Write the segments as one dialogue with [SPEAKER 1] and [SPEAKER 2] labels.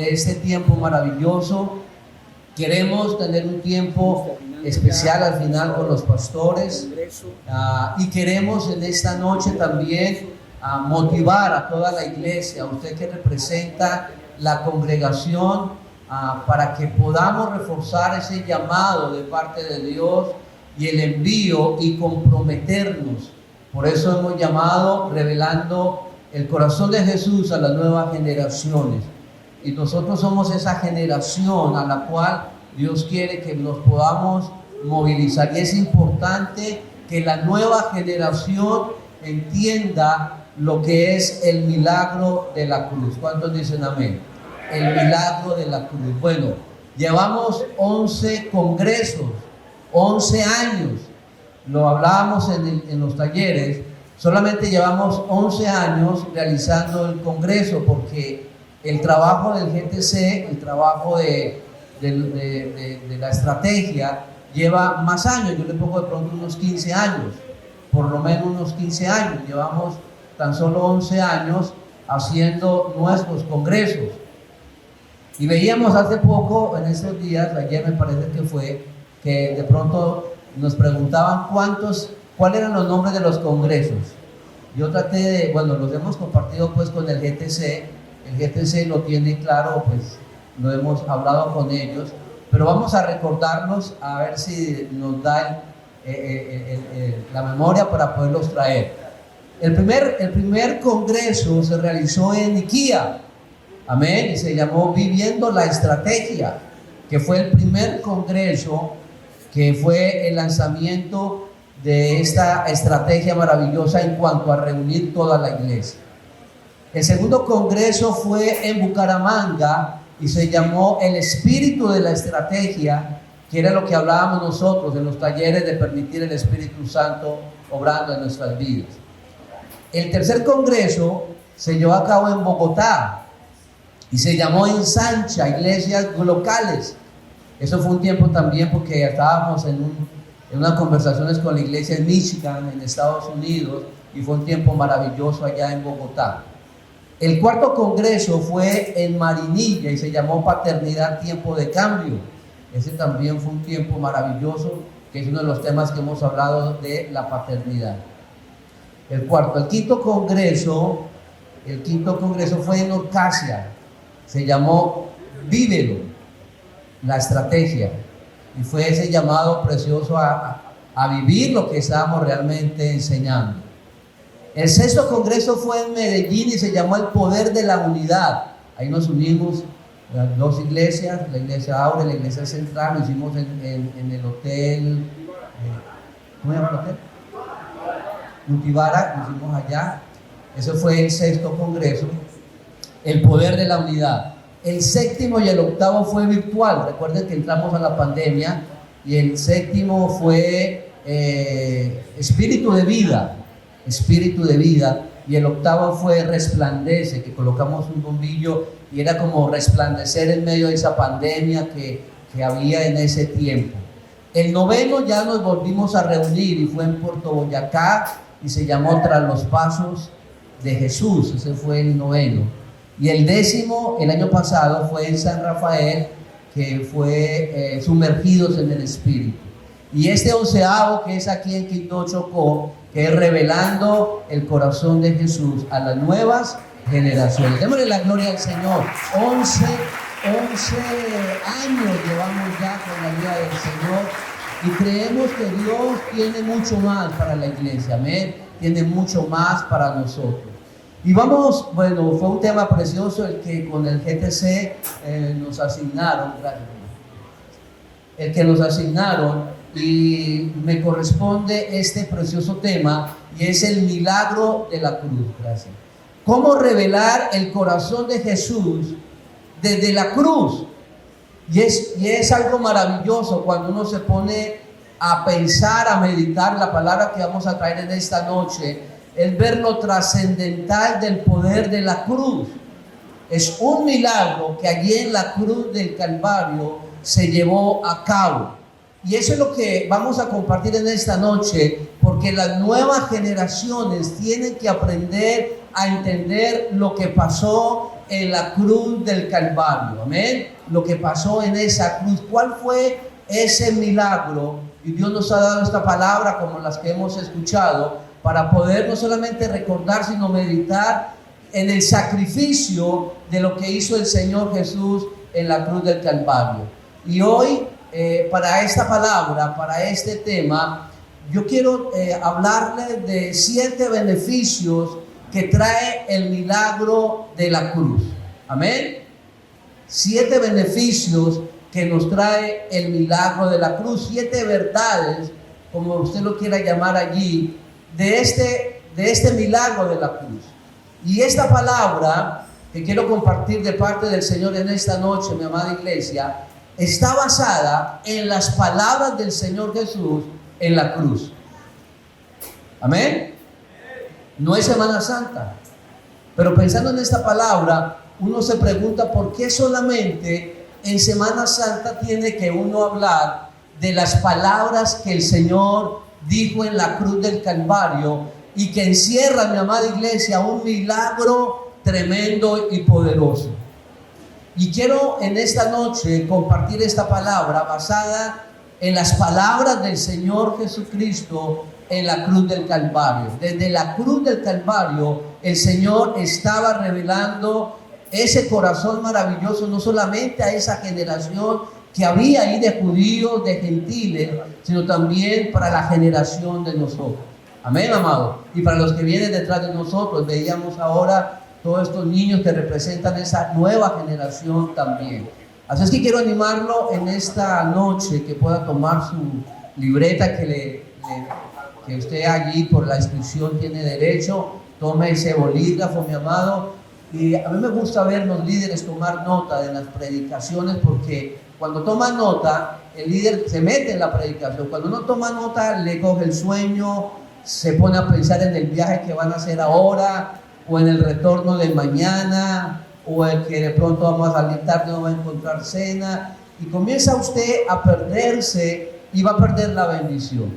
[SPEAKER 1] de este tiempo maravilloso. Queremos tener un tiempo especial al final con los pastores y queremos en esta noche también motivar a toda la iglesia, a usted que representa la congregación, para que podamos reforzar ese llamado de parte de Dios y el envío y comprometernos. Por eso hemos llamado revelando el corazón de Jesús a las nuevas generaciones. Y nosotros somos esa generación a la cual Dios quiere que nos podamos movilizar. Y es importante que la nueva generación entienda lo que es el milagro de la cruz. ¿Cuántos dicen amén? El milagro de la cruz. Bueno, llevamos 11 congresos, 11 años. Lo hablábamos en los talleres. Solamente llevamos 11 años realizando el congreso, porque el trabajo del GTC, el trabajo de la estrategia, lleva más años. Yo le pongo de pronto unos 15 años, por lo menos unos 15 años. Llevamos tan solo 11 años haciendo nuestros congresos. Y veíamos hace poco, en estos días, ayer me parece que fue, que de pronto nos preguntaban cuáles eran los nombres de los congresos. Yo traté de, bueno, los hemos compartido pues con el GTC. El GTC lo tiene claro, pues lo hemos hablado con ellos, pero vamos a recordarlos a ver si nos da la memoria para poderlos traer. El primer congreso se realizó en Niquía, amén, y se llamó Viviendo la Estrategia, que fue el primer congreso, que fue el lanzamiento de esta estrategia maravillosa en cuanto a reunir toda la iglesia. El segundo congreso fue en Bucaramanga y se llamó El Espíritu de la Estrategia, que era lo que hablábamos nosotros en los talleres de permitir el Espíritu Santo obrando en nuestras vidas. El tercer congreso se llevó a cabo en Bogotá y se llamó Ensancha, Iglesias Locales. Eso fue un tiempo también porque estábamos en unas conversaciones con la iglesia en Michigan, en Estados Unidos, y fue un tiempo maravilloso allá en Bogotá. El cuarto congreso fue en Marinilla y se llamó Paternidad, Tiempo de Cambio. Ese también fue un tiempo maravilloso, que es uno de los temas que hemos hablado de la paternidad. El quinto congreso fue en Orcasia, se llamó Vívelo, la estrategia, y fue ese llamado precioso a vivir lo que estábamos realmente enseñando. El sexto congreso fue en Medellín y se llamó El Poder de la Unidad. Ahí nos unimos las dos iglesias, la iglesia Aure, la iglesia Central. Lo hicimos en el hotel, ¿cómo se llama el hotel? Multivara, lo hicimos allá. Ese fue el sexto congreso, El Poder de la Unidad. El séptimo y el octavo fue virtual. Recuerden que entramos a la pandemia, y el séptimo fue Espíritu de Vida, y el octavo fue Resplandece, que colocamos un bombillo y era como resplandecer en medio de esa pandemia que había en ese tiempo. El noveno ya nos volvimos a reunir y fue en Puerto Boyacá y se llamó Tras los Pasos de Jesús. Ese fue el noveno. Y el décimo, el año pasado, fue en San Rafael, que fue Sumergidos en el Espíritu. Y este onceavo, que es aquí en Quindó, Chocó, que es Revelando el Corazón de Jesús a las nuevas generaciones. Démosle la gloria al Señor. 11 años llevamos ya con la vida del Señor, y creemos que Dios tiene mucho más para la iglesia, amén, tiene mucho más para nosotros. Y vamos, bueno, fue un tema precioso el que con el GTC nos asignaron, gracias, el que nos asignaron, y me corresponde este precioso tema, y es el milagro de la cruz. Gracias. ¿Cómo revelar el corazón de Jesús desde la cruz? Y es algo maravilloso cuando uno se pone a pensar, a meditar la palabra que vamos a traer en esta noche, el ver lo trascendental del poder de la cruz. Es un milagro que allí en la cruz del Calvario se llevó a cabo. Y eso es lo que vamos a compartir en esta noche, porque las nuevas generaciones tienen que aprender a entender lo que pasó en la cruz del Calvario. Amén. Lo que pasó en esa cruz. ¿Cuál fue ese milagro? Y Dios nos ha dado esta palabra como las que hemos escuchado para poder no solamente recordar, sino meditar en el sacrificio de lo que hizo el Señor Jesús en la cruz del Calvario. Y hoy, para esta palabra, para este tema, yo quiero hablarles de 7 beneficios que trae el milagro de la cruz. Amén. 7 beneficios que nos trae el milagro de la cruz. 7 verdades, como usted lo quiera llamar allí, de este milagro de la cruz. Y esta palabra que quiero compartir de parte del Señor en esta noche, mi amada iglesia, está basada en las palabras del Señor Jesús en la cruz. Amén. No es Semana Santa, pero pensando en esta palabra, uno se pregunta por qué solamente en Semana Santa tiene que uno hablar de las palabras que el Señor dijo en la cruz del Calvario y que encierra, mi amada iglesia, un milagro tremendo y poderoso. Y quiero en esta noche compartir esta palabra basada en las palabras del Señor Jesucristo en la cruz del Calvario. Desde la cruz del Calvario, el Señor estaba revelando ese corazón maravilloso, no solamente a esa generación que había ahí de judíos, de gentiles, sino también para la generación de nosotros. Amén, amado. Y para los que vienen detrás de nosotros, veíamos ahora todos estos niños que representan esa nueva generación también. Así es que quiero animarlo en esta noche, que pueda tomar su libreta que usted allí por la inscripción tiene derecho. Tome ese bolígrafo, mi amado. Y a mí me gusta ver los líderes tomar nota de las predicaciones, porque cuando toma nota, el líder se mete en la predicación. Cuando no toma nota, le coge el sueño, se pone a pensar en el viaje que van a hacer ahora, o en el retorno de mañana, o el que de pronto vamos a salir tarde, no va a encontrar cena, y comienza usted a perderse y va a perder la bendición.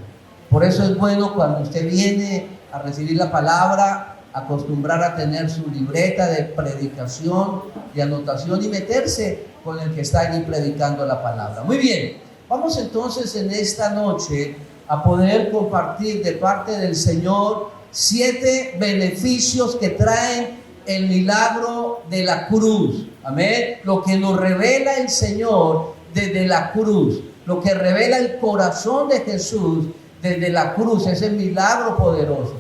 [SPEAKER 1] Por eso es bueno, cuando usted viene a recibir la palabra, acostumbrar a tener su libreta de predicación, de anotación, y meterse con el que está allí predicando la palabra. Muy bien, vamos entonces en esta noche a poder compartir de parte del Señor 7 beneficios que traen el milagro de la cruz. Amén. Lo que nos revela el Señor desde la cruz, lo que revela el corazón de Jesús desde la cruz, ese milagro poderoso.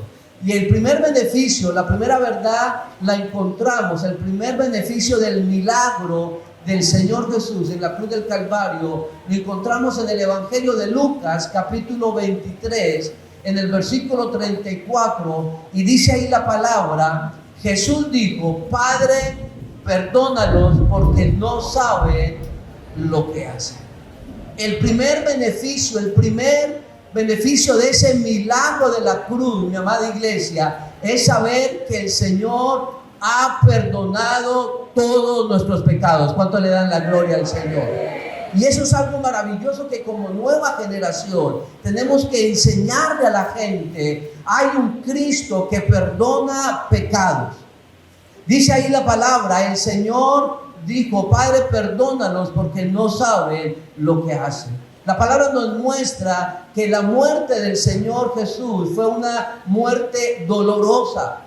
[SPEAKER 1] Y el primer beneficio, la primera verdad la encontramos, el primer beneficio del milagro del Señor Jesús en la cruz del Calvario, lo encontramos en el Evangelio de Lucas, capítulo 23, en el versículo 34, y dice ahí la palabra: Jesús dijo, Padre, perdónalos porque no saben lo que hacen. El primer beneficio de ese milagro de la cruz, mi amada iglesia, es saber que el Señor ha perdonado todos nuestros pecados. ¿Cuánto le dan la gloria al Señor? Y eso es algo maravilloso que como nueva generación tenemos que enseñarle a la gente. Hay un Cristo que perdona pecados. Dice ahí la palabra, el Señor dijo, Padre, perdónalos porque no saben lo que hacen. La palabra nos muestra que la muerte del Señor Jesús fue una muerte dolorosa.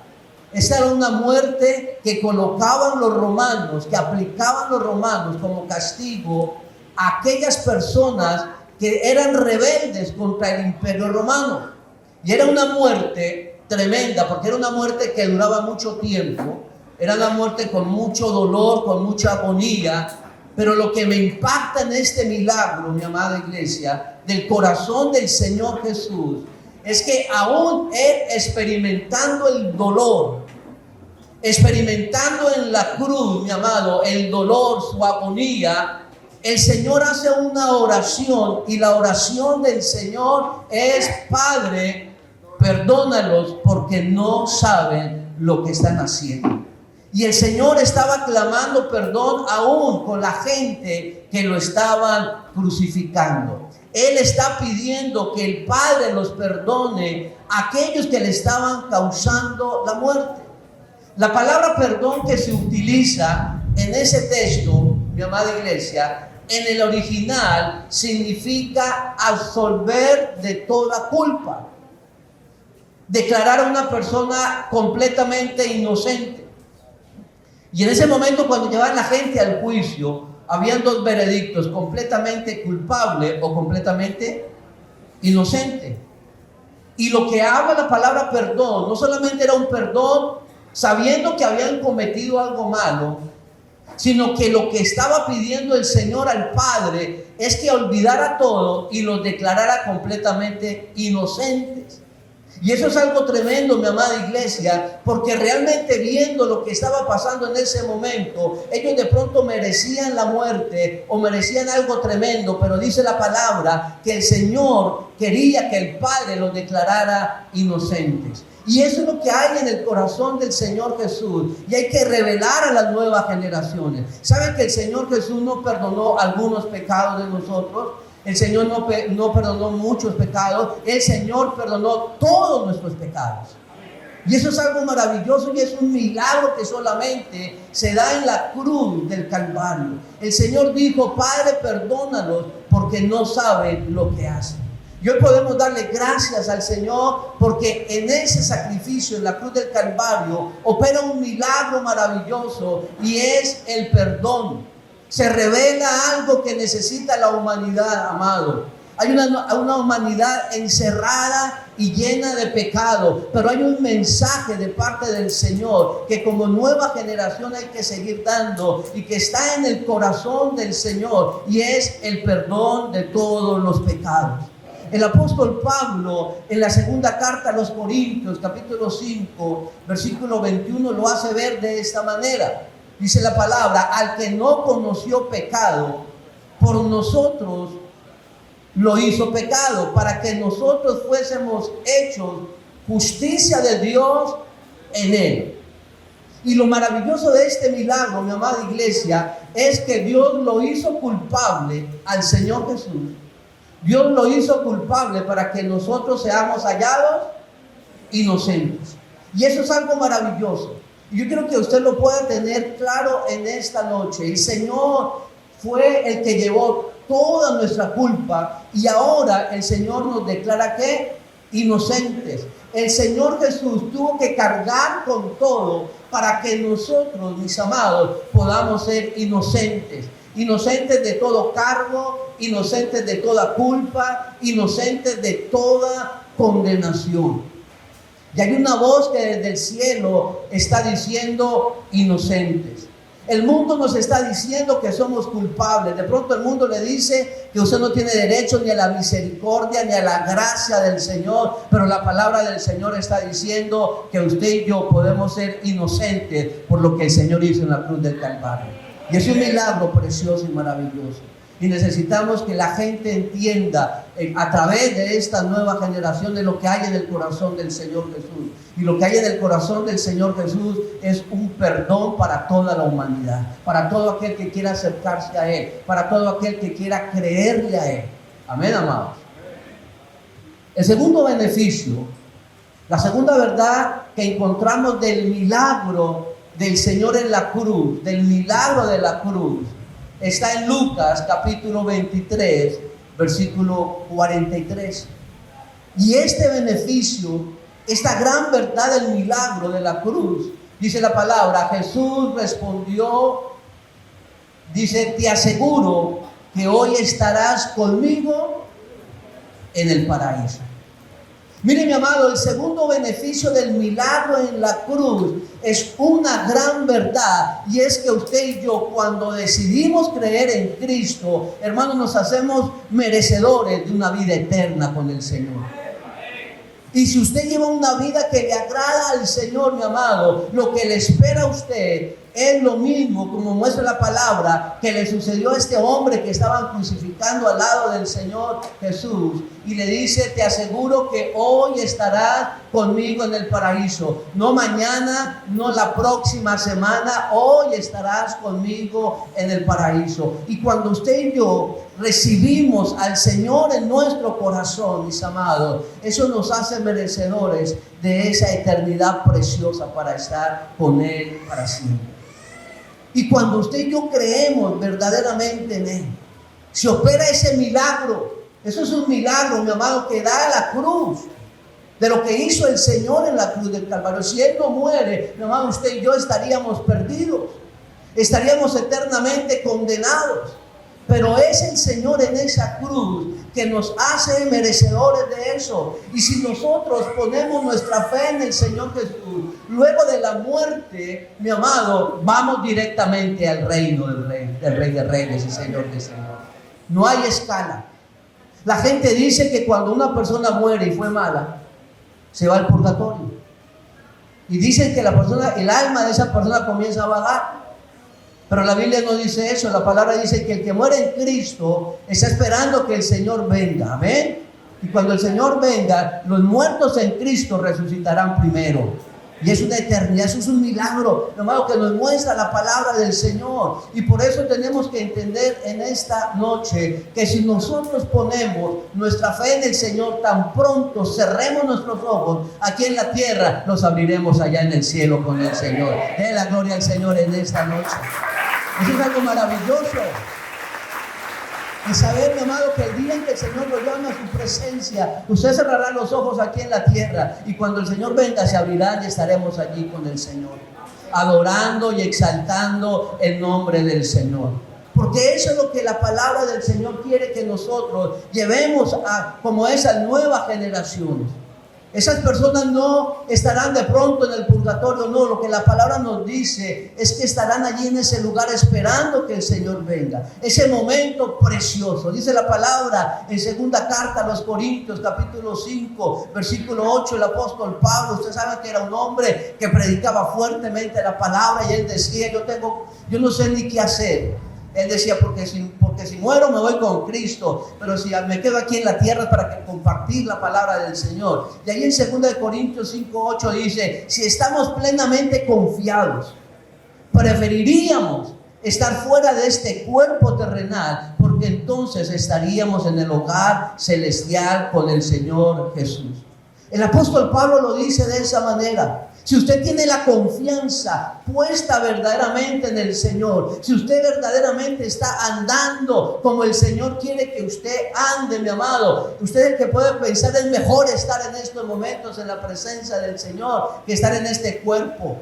[SPEAKER 1] Esa era una muerte que colocaban los romanos, que aplicaban los romanos como castigo a aquellas personas que eran rebeldes contra el imperio romano. Y era una muerte tremenda, porque era una muerte que duraba mucho tiempo, era una muerte con mucho dolor, con mucha agonía. Pero lo que me impacta en este milagro, mi amada iglesia, del corazón del Señor Jesús, es que aún Él experimentando el dolor, experimentando en la cruz, mi amado, el dolor, su agonía, el Señor hace una oración, y la oración del Señor es: Padre, perdónalos porque no saben lo que están haciendo. Y el Señor estaba clamando perdón aún con la gente que lo estaban crucificando. Él está pidiendo que el Padre los perdone a aquellos que le estaban causando la muerte. La palabra perdón que se utiliza en ese texto, mi amada iglesia, en el original significa absolver de toda culpa, declarar a una persona completamente inocente. Y en ese momento, cuando llevaban la gente al juicio, habían dos veredictos: completamente culpable o completamente inocente. Y lo que habla la palabra perdón no solamente era un perdón sabiendo que habían cometido algo malo, sino que lo que estaba pidiendo el Señor al Padre es que olvidara todo y los declarara completamente inocentes. Y eso es algo tremendo, mi amada iglesia, porque realmente viendo lo que estaba pasando en ese momento, ellos de pronto merecían la muerte o merecían algo tremendo, pero dice la palabra que el Señor quería que el Padre los declarara inocentes. Y eso es lo que hay en el corazón del Señor Jesús, y hay que revelar a las nuevas generaciones. ¿Saben que el Señor Jesús no perdonó algunos pecados de nosotros? El Señor no perdonó muchos pecados. El Señor perdonó todos nuestros pecados. Y eso es algo maravilloso y es un milagro que solamente se da en la cruz del Calvario. El Señor dijo: Padre, perdónalos porque no saben lo que hacen. Y hoy podemos darle gracias al Señor porque en ese sacrificio en la cruz del Calvario opera un milagro maravilloso, y es el perdón. Se revela algo que necesita la humanidad, amado. Hay una humanidad encerrada y llena de pecado, pero hay un mensaje de parte del Señor que como nueva generación hay que seguir dando, y que está en el corazón del Señor, y es el perdón de todos los pecados. El apóstol Pablo, en la segunda carta a los Corintios, capítulo 5, versículo 21, lo hace ver de esta manera. Dice la palabra: al que no conoció pecado, por nosotros lo hizo pecado, para que nosotros fuésemos hechos justicia de Dios en él. Y lo maravilloso de este milagro, mi amada iglesia, es que Dios lo hizo culpable al Señor Jesús. Dios lo hizo culpable para que nosotros seamos hallados inocentes. Y eso es algo maravilloso. Y yo quiero que usted lo pueda tener claro en esta noche. El Señor fue el que llevó toda nuestra culpa, y ahora el Señor nos declara que inocentes. El Señor Jesús tuvo que cargar con todo para que nosotros, mis amados, podamos ser inocentes. Inocentes de todo cargo, inocentes de toda culpa, inocentes de toda condenación. Y hay una voz que desde el cielo está diciendo: inocentes. El mundo nos está diciendo que somos culpables. De pronto el mundo le dice que usted no tiene derecho ni a la misericordia ni a la gracia del Señor, pero la palabra del Señor está diciendo que usted y yo podemos ser inocentes por lo que el Señor hizo en la cruz del Calvario. Y es un milagro precioso y maravilloso. Y necesitamos que la gente entienda a través de esta nueva generación de lo que hay en el corazón del Señor Jesús. Y lo que hay en el corazón del Señor Jesús es un perdón para toda la humanidad, para todo aquel que quiera acercarse a Él, para todo aquel que quiera creerle a Él. Amén, amados. El segundo beneficio, la segunda verdad que encontramos del milagro del Señor en la cruz, del milagro de la cruz, está en Lucas capítulo 23, versículo 43. Y este beneficio, esta gran verdad del milagro de la cruz, dice la palabra: Jesús respondió, dice: te aseguro que hoy estarás conmigo en el paraíso. Mire, mi amado, el segundo beneficio del milagro en la cruz es una gran verdad, y es que usted y yo, cuando decidimos creer en Cristo, hermanos, nos hacemos merecedores de una vida eterna con el Señor. Y si usted lleva una vida que le agrada al Señor, mi amado, lo que le espera a usted es lo mismo, como muestra la palabra, que le sucedió a este hombre que estaban crucificando al lado del Señor Jesús. Y le dice: te aseguro que hoy estarás conmigo en el paraíso. No mañana, no la próxima semana, hoy estarás conmigo en el paraíso. Y cuando usted y yo recibimos al Señor en nuestro corazón, mis amados, eso nos hace merecedores de esa eternidad preciosa para estar con Él para siempre. Y cuando usted y yo creemos verdaderamente en Él, se opera ese milagro. Eso es un milagro, mi amado, que da la cruz, de lo que hizo el Señor en la cruz del Calvario. Si Él no muere, mi amado, usted y yo estaríamos perdidos, estaríamos eternamente condenados. Pero es el Señor en esa cruz que nos hace merecedores de eso. Y si nosotros ponemos nuestra fe en el Señor Jesús, luego de la muerte, mi amado, vamos directamente al reino del Rey de Reyes y Señor de Señores. No hay escala. La gente dice que cuando una persona muere y fue mala, se va al purgatorio. Y dicen que el alma de esa persona comienza a vagar. Pero la Biblia no dice eso. La palabra dice que el que muere en Cristo está esperando que el Señor venga. Amén. Y cuando el Señor venga, los muertos en Cristo resucitarán primero. Y es una eternidad, eso es un milagro, hermano, que nos muestra la palabra del Señor. Y por eso tenemos que entender en esta noche que si nosotros ponemos nuestra fe en el Señor, tan pronto cerremos nuestros ojos aquí en la tierra, los abriremos allá en el cielo con el Señor. Den la gloria al Señor en esta noche. Eso es algo maravilloso. Y saber, mi amado, que el día en que el Señor lo llame a su presencia, usted cerrará los ojos aquí en la tierra, y cuando el Señor venga se abrirán y estaremos allí con el Señor, adorando y exaltando el nombre del Señor. Porque eso es lo que la palabra del Señor quiere que nosotros llevemos como esas nuevas generaciones. Esas personas no estarán de pronto en el purgatorio, no. Lo que la palabra nos dice es que estarán allí en ese lugar esperando que el Señor venga. Ese momento precioso. Dice la palabra en segunda carta a los Corintios, capítulo 5, versículo 8, el apóstol Pablo. Usted sabe que era un hombre que predicaba fuertemente la palabra y él decía, yo no sé ni qué hacer. Él decía, porque si muero me voy con Cristo, pero si me quedo aquí en la tierra es para compartir la palabra del Señor. Y ahí en 2 Corintios 5:8 dice, si estamos plenamente confiados, preferiríamos estar fuera de este cuerpo terrenal, porque entonces estaríamos en el hogar celestial con el Señor Jesús. El apóstol Pablo lo dice de esa manera. Si usted tiene la confianza puesta verdaderamente en el Señor, si usted verdaderamente está andando como el Señor quiere que usted ande, mi amado, usted es el que puede pensar, es mejor estar en estos momentos en la presencia del Señor que estar en este cuerpo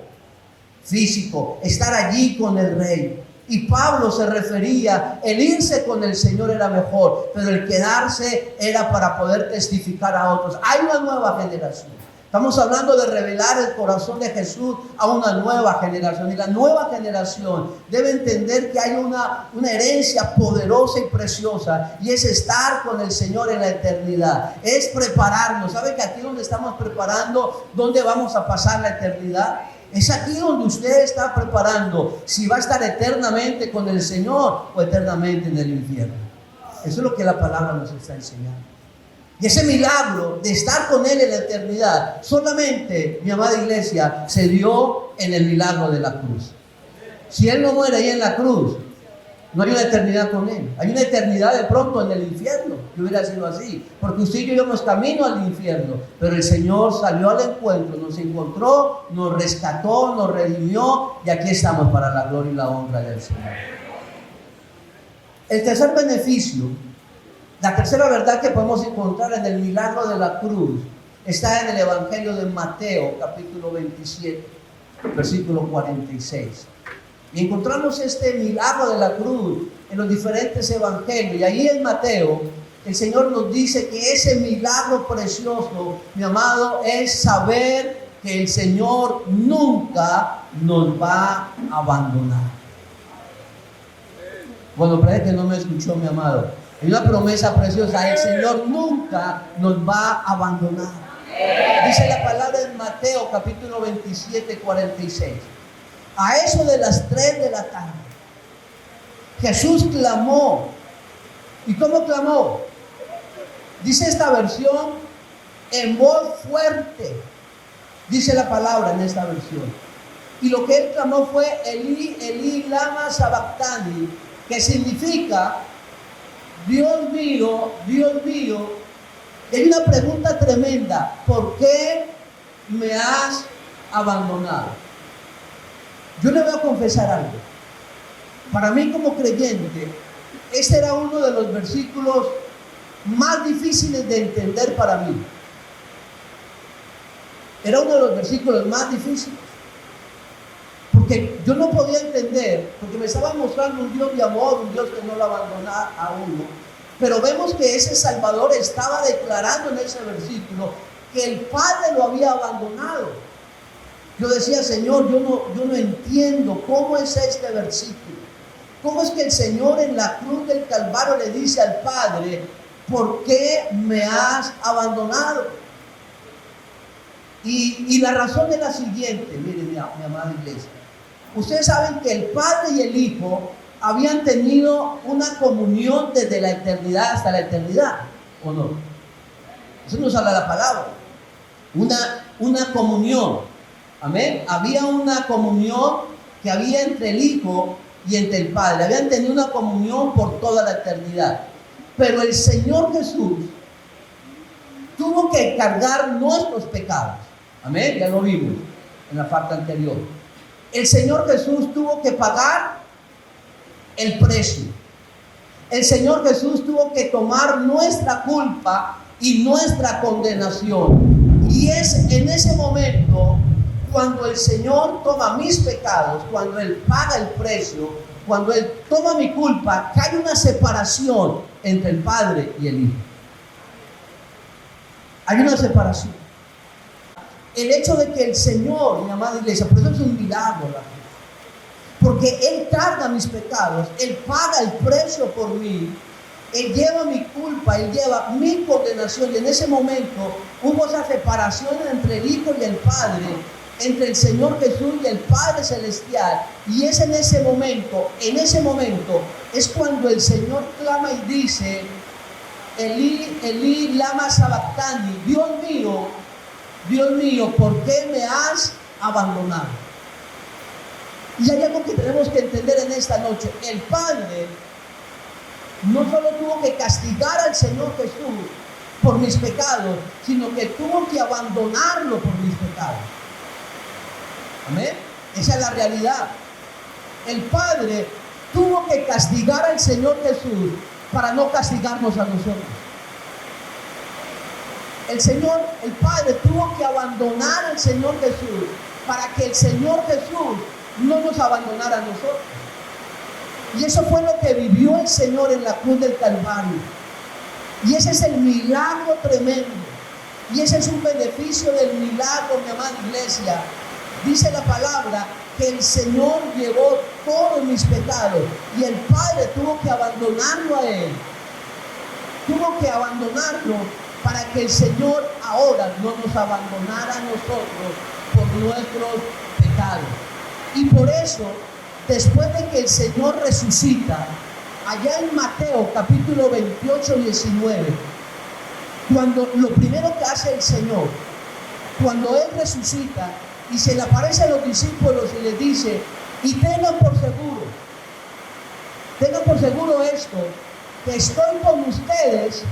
[SPEAKER 1] físico, estar allí con el Rey. Y Pablo se refería, el irse con el Señor era mejor, pero el quedarse era para poder testificar a otros. Hay una nueva generación. Estamos hablando de revelar el corazón de Jesús a una nueva generación. Y la nueva generación debe entender que hay una herencia poderosa y preciosa. Y es estar con el Señor en la eternidad. Es prepararnos. ¿Sabe que aquí donde estamos preparando, dónde vamos a pasar la eternidad? Es aquí donde usted está preparando si va a estar eternamente con el Señor o eternamente en el infierno. Eso es lo que la palabra nos está enseñando. Y ese milagro de estar con Él en la eternidad solamente, mi amada iglesia, se dio en el milagro de la cruz. Si Él no muere ahí en la cruz, no hay una eternidad con Él. Hay una eternidad de pronto en el infierno, que hubiera sido así. Porque usted y yo íbamos camino al infierno, pero el Señor salió al encuentro, nos encontró, nos rescató, nos redimió, y aquí estamos para la gloria y la honra del Señor. El tercer beneficio, la tercera verdad que podemos encontrar en el milagro de la cruz está en el Evangelio de Mateo, capítulo 27, versículo 46. Y encontramos este milagro de la cruz en los diferentes evangelios. Y ahí en Mateo, el Señor nos dice que ese milagro precioso, mi amado, es saber que el Señor nunca nos va a abandonar. Bueno, parece que no me escuchó, mi amado. Hay una promesa preciosa, el Señor nunca nos va a abandonar. Dice la palabra en Mateo capítulo 27, 46. A eso de las 3 de la tarde, Jesús clamó. ¿Y cómo clamó? Dice esta versión, en voz fuerte. Dice la palabra en esta versión. Y lo que él clamó fue, Elí, Elí, lama sabactani, que significa, Dios mío, Dios mío. Y hay una pregunta tremenda: ¿por qué me has abandonado? Yo le voy a confesar algo. Para mí como creyente, este era uno de los versículos más difíciles de entender para mí. Era uno de los versículos más difíciles. Porque yo no podía entender, porque me estaba mostrando un Dios de amor, un Dios que no lo abandona a uno. Pero vemos que ese Salvador estaba declarando en ese versículo que el Padre lo había abandonado. Yo decía: Señor, yo no entiendo cómo es este versículo. ¿Cómo es que el Señor en la cruz del Calvario le dice al Padre: ¿por qué me has abandonado? Y la razón es la siguiente. Miren, mi amada iglesia, ustedes saben que el Padre y el Hijo habían tenido una comunión desde la eternidad hasta la eternidad, ¿o no? Eso nos habla la palabra. Una comunión, amén. Había una comunión que había entre el Hijo y entre el Padre. Habían tenido una comunión por toda la eternidad. Pero el Señor Jesús tuvo que cargar nuestros pecados. Amén, ya lo vimos en la parte anterior. El Señor Jesús tuvo que pagar el precio. El Señor Jesús tuvo que tomar nuestra culpa y nuestra condenación. Y es en ese momento cuando el Señor toma mis pecados, cuando Él paga el precio, cuando Él toma mi culpa, que hay una separación entre el Padre y el Hijo. Hay una separación. El hecho de que el Señor, mi amada iglesia, por eso es un milagro, ¿verdad? Porque Él carga mis pecados, Él paga el precio por mí, Él lleva mi culpa, Él lleva mi condenación. Y en ese momento hubo esa separación entre el Hijo y el Padre, entre el Señor Jesús y el Padre Celestial. Y es en ese momento es cuando el Señor clama y dice: Elí, Elí, lama sabactani, Dios mío, ¿por qué me has abandonado? Y hay algo que tenemos que entender en esta noche. El Padre no solo tuvo que castigar al Señor Jesús por mis pecados, sino que tuvo que abandonarlo por mis pecados. Amén. Esa es la realidad. El Padre tuvo que castigar al Señor Jesús para no castigarnos a nosotros. El Padre tuvo que abandonar al Señor Jesús para que el Señor Jesús no nos abandonara a nosotros. Y eso fue lo que vivió el Señor en la cruz del Calvario. Y ese es el milagro tremendo. Y ese es un beneficio del milagro, mi amada iglesia. Dice la palabra que el Señor llevó todos mis pecados y el Padre tuvo que abandonarlo a Él. Tuvo que abandonarlo para que el Señor ahora no nos abandonara a nosotros por nuestros pecados. Y por eso, después de que el Señor resucita, allá en Mateo capítulo 28, 19, cuando lo primero que hace el Señor, cuando Él resucita y se le aparece a los discípulos y les dice: y tengan por seguro esto, que estoy con ustedes.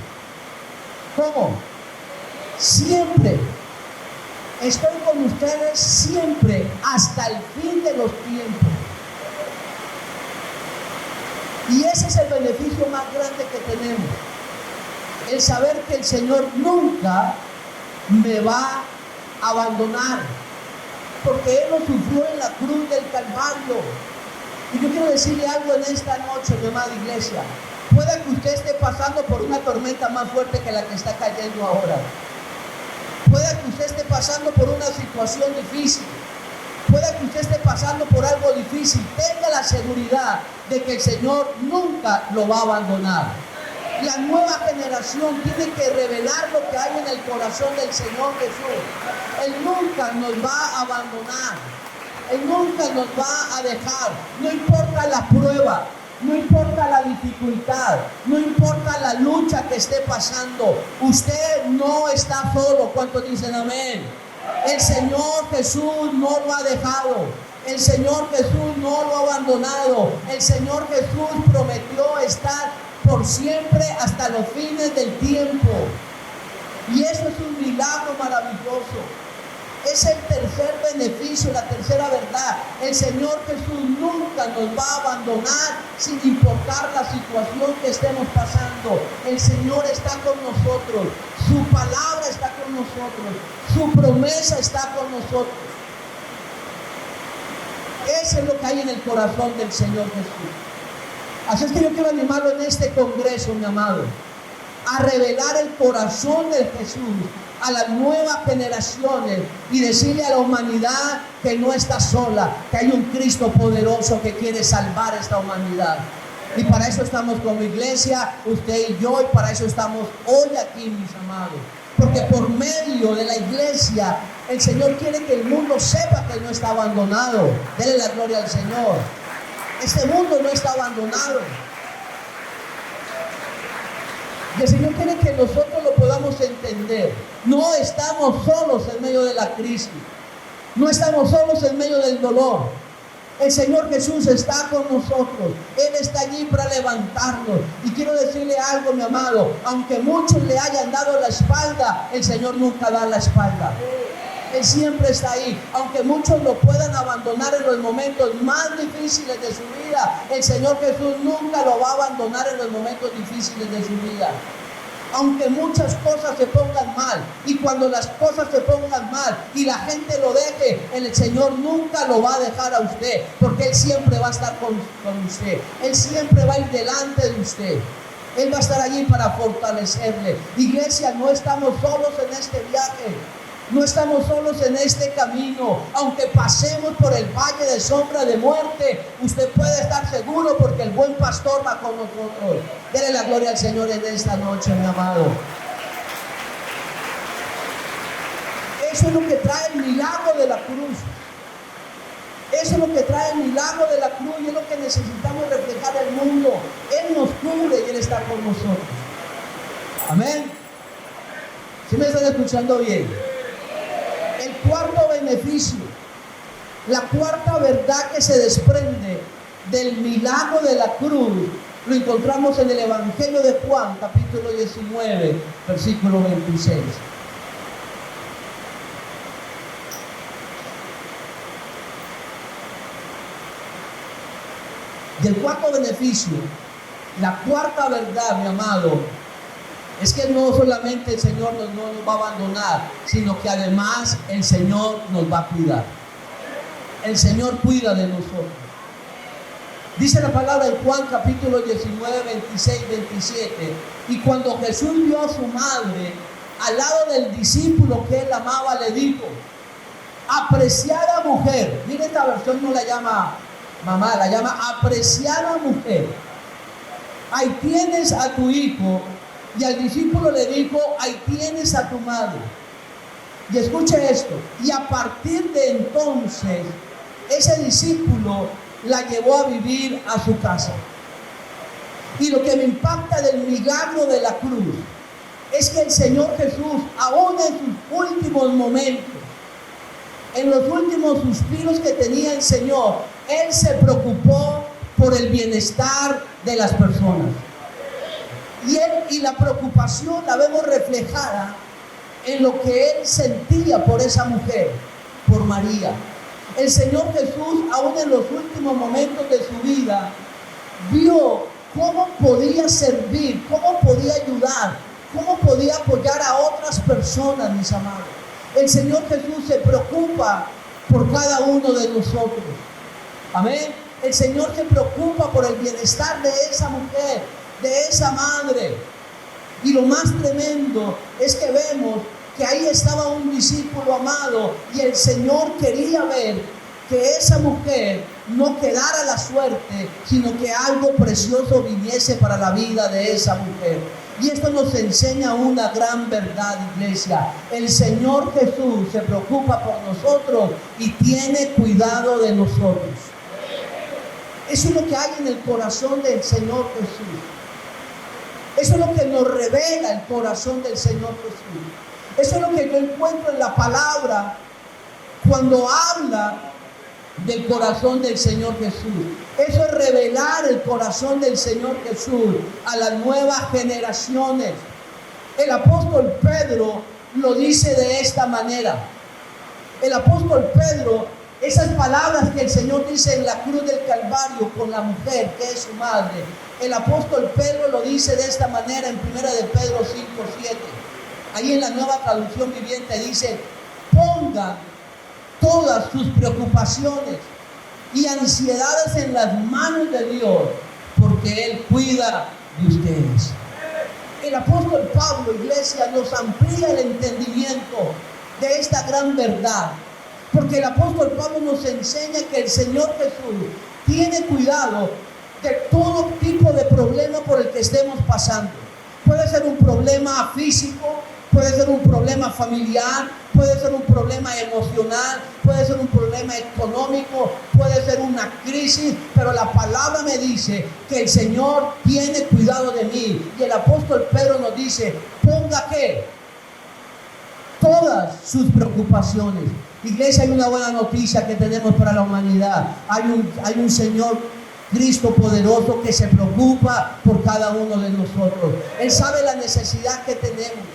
[SPEAKER 1] ¿Cómo? Siempre. Estoy con ustedes siempre, hasta el fin de los tiempos. Y ese es el beneficio más grande que tenemos. El saber que el Señor nunca me va a abandonar. Porque Él lo sufrió en la cruz del Calvario. Y yo quiero decirle algo en esta noche, mi amada iglesia. Puede que usted esté pasando por una tormenta más fuerte que la que está cayendo ahora. Puede que usted esté pasando por una situación difícil. Puede que usted esté pasando por algo difícil. Tenga la seguridad de que el Señor nunca lo va a abandonar. La nueva generación tiene que revelar lo que hay en el corazón del Señor Jesús. Él nunca nos va a abandonar. Él nunca nos va a dejar. No importa la prueba. No importa la dificultad, no importa la lucha que esté pasando, usted no está solo. ¿Cuántos dicen amén? El Señor Jesús no lo ha dejado, el Señor Jesús no lo ha abandonado, el Señor Jesús prometió estar por siempre hasta los fines del tiempo. Y eso es un milagro maravilloso. Es el tercer beneficio, la tercera verdad. El Señor Jesús nunca nos va a abandonar sin importar la situación que estemos pasando. El Señor está con nosotros. Su palabra está con nosotros. Su promesa está con nosotros. Eso es lo que hay en el corazón del Señor Jesús. Así es que yo quiero animarlo en este congreso, mi amado, a revelar el corazón de Jesús a las nuevas generaciones y decirle a la humanidad que no está sola, que hay un Cristo poderoso que quiere salvar esta humanidad. Y para eso estamos como iglesia, usted y yo, y para eso estamos hoy aquí, mis amados. Porque por medio de la iglesia, el Señor quiere que el mundo sepa que no está abandonado. Denle la gloria al Señor. Este mundo no está abandonado. Y el Señor quiere que nosotros lo podamos entender. No estamos solos en medio de la crisis. No estamos solos en medio del dolor. El Señor Jesús está con nosotros. Él está allí para levantarnos. Y quiero decirle algo, mi amado. Aunque muchos le hayan dado la espalda, el Señor nunca da la espalda. Él siempre está ahí. Aunque muchos lo puedan abandonar en los momentos más difíciles de su vida, el Señor Jesús nunca lo va a abandonar en los momentos difíciles de su vida. Aunque muchas cosas se pongan mal, y cuando las cosas se pongan mal y la gente lo deje, el Señor nunca lo va a dejar a usted, porque Él siempre va a estar con usted. Él siempre va a ir delante de usted. Él va a estar allí para fortalecerle. Iglesia, no estamos solos en este viaje. No estamos solos en este camino. Aunque pasemos por el valle de sombra de muerte, usted puede estar seguro porque el buen pastor va con nosotros. Dele la gloria al Señor en esta noche, mi amado. Eso es lo que trae el milagro de la cruz. Eso es lo que trae el milagro de la cruz y es lo que necesitamos reflejar al mundo. Él nos cubre y Él está con nosotros. Amén. ¿Sí me están escuchando bien? El cuarto beneficio, la cuarta verdad que se desprende del milagro de la cruz, lo encontramos en el Evangelio de Juan, capítulo 19, versículo 26. Y el cuarto beneficio, la cuarta verdad, mi amado, es que no solamente el Señor no nos va a abandonar, sino que además el Señor nos va a cuidar. El Señor cuida de nosotros. Dice la palabra en Juan capítulo 19, 26, 27. Y cuando Jesús vio a su madre al lado del discípulo que él amaba, le dijo: apreciada mujer. Mira, esta versión no la llama mamá, la llama apreciada mujer. Ahí tienes a tu hijo. Y al discípulo le dijo: ahí tienes a tu madre. Y escuche esto. Y a partir de entonces, ese discípulo la llevó a vivir a su casa. Y lo que me impacta del milagro de la cruz es que el Señor Jesús, aún en sus últimos momentos, en los últimos suspiros que tenía el Señor, Él se preocupó por el bienestar de las personas. Y la preocupación la vemos reflejada en lo que Él sentía por esa mujer, por María. El Señor Jesús, aún en los últimos momentos de su vida, vio cómo podía servir, cómo podía ayudar, cómo podía apoyar a otras personas, mis amados. El Señor Jesús se preocupa por cada uno de nosotros. Amén. El Señor se preocupa por el bienestar de esa mujer, de esa madre. Y lo más tremendo es que vemos que ahí estaba un discípulo amado y el Señor quería ver que esa mujer no quedara a la suerte, sino que algo precioso viniese para la vida de esa mujer. Y esto nos enseña una gran verdad, iglesia. El Señor Jesús se preocupa por nosotros y tiene cuidado de nosotros. Eso es lo que hay en el corazón del Señor Jesús. Eso es lo que nos revela el corazón del Señor Jesús. Eso es lo que yo encuentro en la palabra cuando habla del corazón del Señor Jesús. Eso es revelar el corazón del Señor Jesús a las nuevas generaciones. El apóstol Pedro lo dice de esta manera. El apóstol Pedro, esas palabras que el Señor dice en la cruz del Calvario con la mujer que es su madre, el apóstol Pedro lo dice de esta manera en 1 de Pedro 5:7. Ahí en la Nueva Traducción Viviente dice: pongan todas sus preocupaciones y ansiedades en las manos de Dios, porque Él cuida de ustedes. El apóstol Pablo, iglesia, nos amplía el entendimiento de esta gran verdad, porque el apóstol Pablo nos enseña que el Señor Jesús tiene cuidado de todo tipo de problema por el que estemos pasando. Puede ser un problema físico, puede ser un problema familiar, puede ser un problema emocional, puede ser un problema económico, puede ser una crisis, pero la palabra me dice que el Señor tiene cuidado de mí. Y el apóstol Pedro nos dice: ponga ¿qué? Todas sus preocupaciones. Iglesia, hay una buena noticia que tenemos para la humanidad. Hay un Señor Cristo poderoso que se preocupa por cada uno de nosotros. Él sabe la necesidad que tenemos.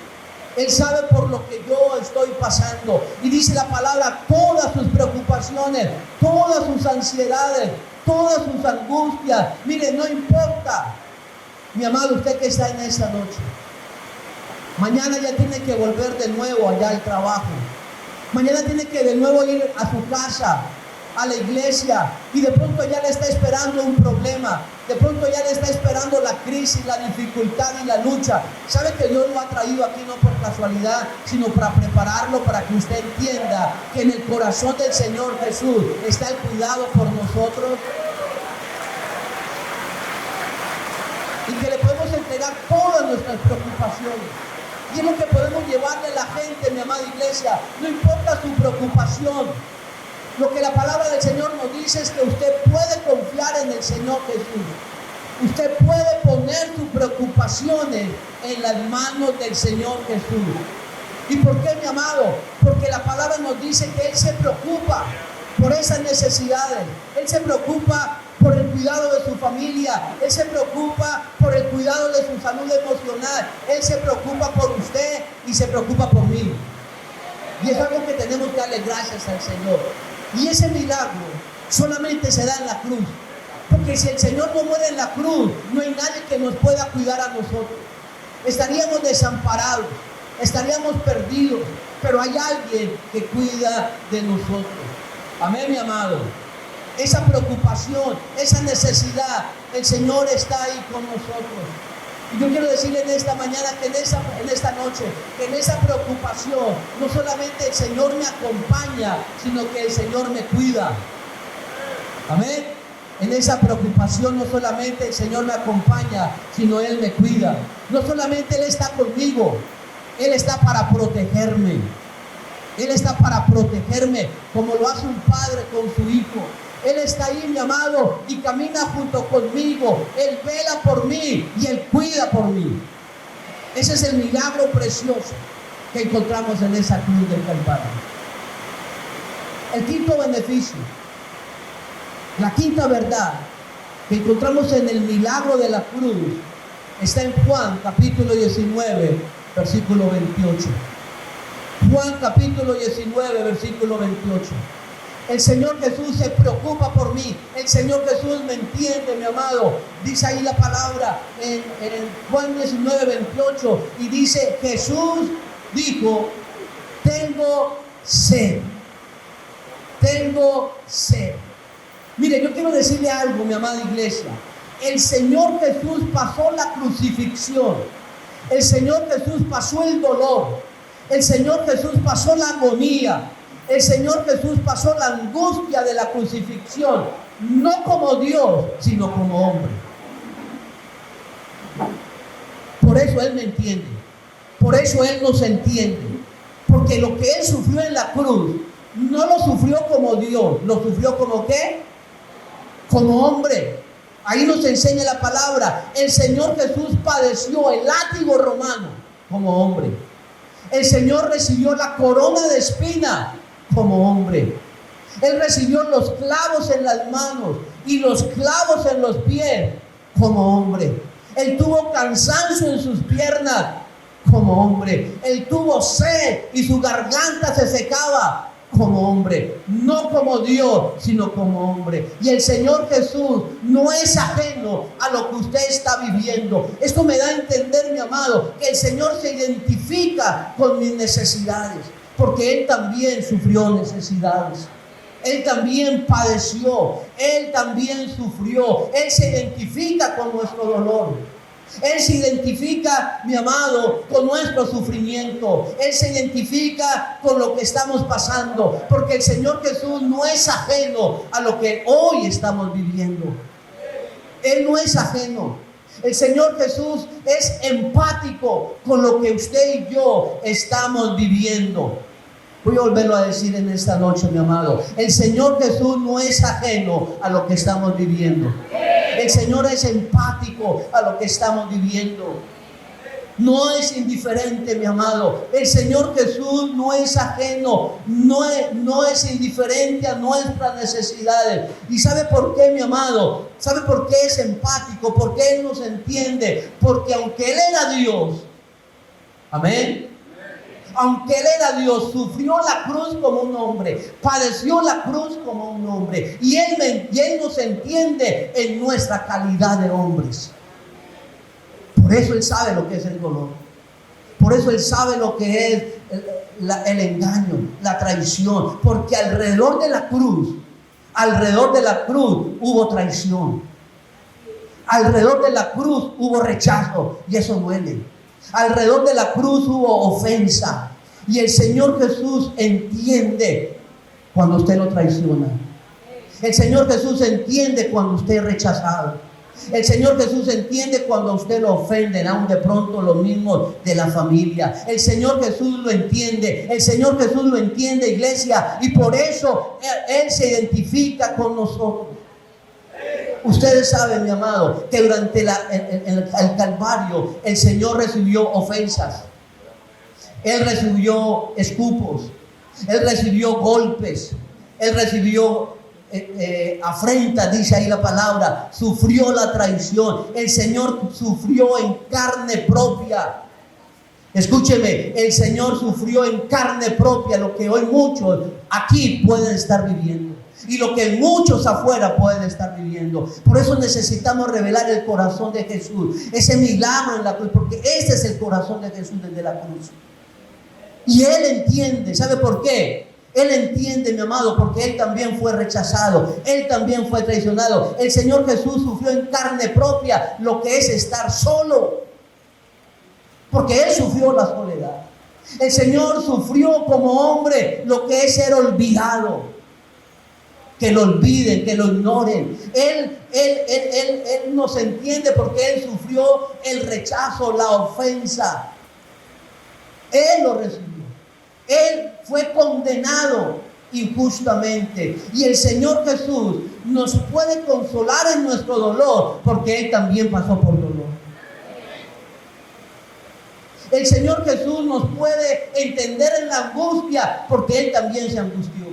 [SPEAKER 1] Él sabe por lo que yo estoy pasando. Y dice la palabra: todas sus preocupaciones, todas sus ansiedades, todas sus angustias. Mire, no importa, mi amado, usted que está en esta noche. Mañana ya tiene que volver de nuevo allá al trabajo. Mañana tiene que de nuevo ir a su casa, a la iglesia, y de pronto ya le está esperando un problema, de pronto ya le está esperando la crisis, la dificultad y la lucha. ¿Sabe que Dios lo ha traído aquí no por casualidad, sino para prepararlo, para que usted entienda que en el corazón del Señor Jesús está el cuidado por nosotros? Y que le podemos entregar todas nuestras preocupaciones. Y es lo que podemos llevarle a la gente, mi amada iglesia. No importa su preocupación. Lo que la palabra del Señor nos dice es que usted puede confiar en el Señor Jesús. Usted puede poner sus preocupaciones en las manos del Señor Jesús. ¿Y por qué, mi amado? Porque la palabra nos dice que Él se preocupa por esas necesidades. Él se preocupa por el cuidado de su familia. Él se preocupa por el cuidado de su salud emocional. Él se preocupa por usted y se preocupa por mí. Y es algo que tenemos que darle gracias al Señor. Y ese milagro solamente se da en la cruz. Porque si el Señor no muere en la cruz, no hay nadie que nos pueda cuidar a nosotros. Estaríamos desamparados, estaríamos perdidos. Pero hay alguien que cuida de nosotros. Amén, mi amado. Esa preocupación, esa necesidad, el Señor está ahí con nosotros. Y yo quiero decirle en esta mañana, que en esta noche, que en esa preocupación no solamente el Señor me acompaña, sino que el Señor me cuida. Amén. En esa preocupación no solamente el Señor me acompaña, sino Él me cuida. No solamente Él está conmigo, Él está para protegerme. Él está para protegerme como lo hace un padre con su hijo. Él está ahí, mi amado, y camina junto conmigo. Él vela por mí y Él cuida por mí. Ese es el milagro precioso que encontramos en esa cruz del Calvario. El quinto beneficio, la quinta verdad que encontramos en el milagro de la cruz, está en Juan capítulo 19, versículo 28. Juan capítulo 19, versículo 28. El Señor Jesús se preocupa por mí. El Señor Jesús me entiende, mi amado. Dice ahí la palabra en Juan 19, 28. Y dice: Jesús dijo: tengo sed. Tengo sed. Mire, yo quiero decirle algo, mi amada iglesia. El Señor Jesús pasó la crucifixión. El Señor Jesús pasó el dolor. El Señor Jesús pasó la agonía. El Señor Jesús pasó la angustia de la crucifixión, no como Dios, sino como hombre. Por eso Él me entiende. Por eso Él nos entiende. Porque lo que Él sufrió en la cruz, no lo sufrió como Dios, lo sufrió como ¿qué? Como hombre. Ahí nos enseña la palabra. El Señor Jesús padeció el látigo romano como hombre. El Señor recibió la corona de espina como hombre. Él recibió los clavos en las manos y los clavos en los pies como hombre. Él tuvo cansancio en sus piernas como hombre. Él tuvo sed y su garganta se secaba como hombre. No como Dios, sino como hombre. Y el Señor Jesús no es ajeno a lo que usted está viviendo. Esto me da a entender, mi amado, que el Señor se identifica con mis necesidades, porque Él también sufrió necesidades. Él también padeció, Él también sufrió. Él se identifica con nuestro dolor. Él se identifica, mi amado, con nuestro sufrimiento. Él se identifica con lo que estamos pasando, porque el Señor Jesús no es ajeno a lo que hoy estamos viviendo. Él no es ajeno. El Señor Jesús es empático con lo que usted y yo estamos viviendo. Voy a volverlo a decir en esta noche, mi amado. El Señor Jesús no es ajeno a lo que estamos viviendo. El Señor es empático a lo que estamos viviendo. No es indiferente, mi amado. El Señor Jesús no es ajeno, no es indiferente a nuestras necesidades. ¿Y sabe por qué, mi amado? ¿Sabe por qué es empático? Porque Él nos entiende. Porque aunque Él era Dios, amén, aunque Él era Dios, sufrió la cruz como un hombre, padeció la cruz como un hombre, y Él nos entiende en nuestra calidad de hombres. Por eso Él sabe lo que es el dolor. Por eso Él sabe lo que es el engaño, la traición. Porque alrededor de la cruz hubo traición. Alrededor de la cruz hubo rechazo, y eso duele. Alrededor de la cruz hubo ofensa. Y el Señor Jesús entiende cuando usted lo traiciona. El Señor Jesús entiende cuando usted es rechazado. El Señor Jesús entiende cuando usted lo ofenden, aún de pronto lo mismo de la familia. El Señor Jesús lo entiende. El Señor Jesús lo entiende, iglesia. Y por eso Él se identifica con nosotros. Ustedes saben, mi amado, que durante el Calvario el Señor recibió ofensas. Él recibió escupos. Él recibió golpes. Él recibió afrentas, dice ahí la palabra. Sufrió la traición. El Señor sufrió en carne propia. Escúcheme, el Señor sufrió en carne propia lo que hoy muchos aquí pueden estar viviendo. Y lo que muchos afuera pueden estar viviendo. Por eso necesitamos revelar el corazón de Jesús. Ese milagro en la cruz. Porque este es el corazón de Jesús desde la cruz. Y Él entiende. ¿Sabe por qué? Él entiende, mi amado, porque Él también fue rechazado. Él también fue traicionado. El Señor Jesús sufrió en carne propia lo que es estar solo. Porque Él sufrió la soledad. El Señor sufrió como hombre lo que es ser olvidado. Que lo olviden, que lo ignoren. Él nos entiende porque Él sufrió el rechazo, la ofensa. Él lo recibió. Él fue condenado injustamente. Y el Señor Jesús nos puede consolar en nuestro dolor porque Él también pasó por dolor. El Señor Jesús nos puede entender en la angustia porque Él también se angustió.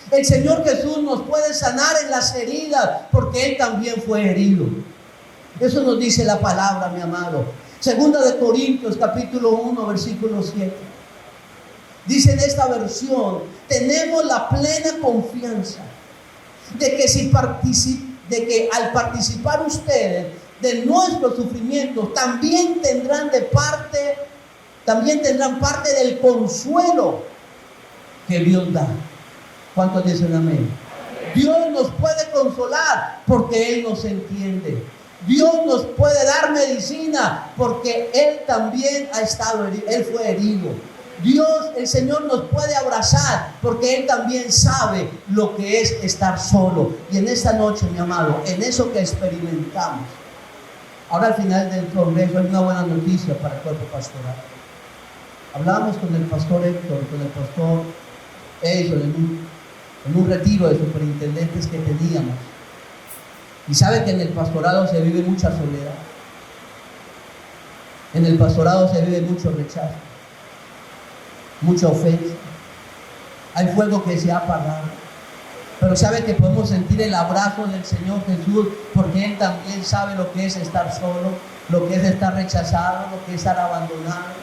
[SPEAKER 1] El Señor Jesús nos puede sanar en las heridas porque Él también fue herido. Eso nos dice la palabra, mi amado. Segunda de Corintios, capítulo 1, versículo 7. Dice en esta versión: tenemos la plena confianza de que al participar ustedes de nuestros sufrimientos, también tendrán parte del consuelo que Dios da. ¿Cuántos dicen amén? Dios nos puede consolar porque Él nos entiende. Dios nos puede dar medicina porque Él también ha estado herido. Él fue herido. Dios, el Señor, nos puede abrazar porque Él también sabe lo que es estar solo. Y en esta noche, mi amado, en eso que experimentamos, ahora al final del congreso hay una buena noticia para el cuerpo pastoral. Hablábamos con el pastor Héctor, con el pastor Edson en un retiro de superintendentes que teníamos. Y sabe que en el pastorado se vive mucha soledad. En el pastorado se vive mucho rechazo, mucha ofensa. hay fuego que se ha apagado. Pero sabe que podemos sentir el abrazo del Señor Jesús, porque Él también sabe lo que es estar solo, lo que es estar rechazado, lo que es estar abandonado.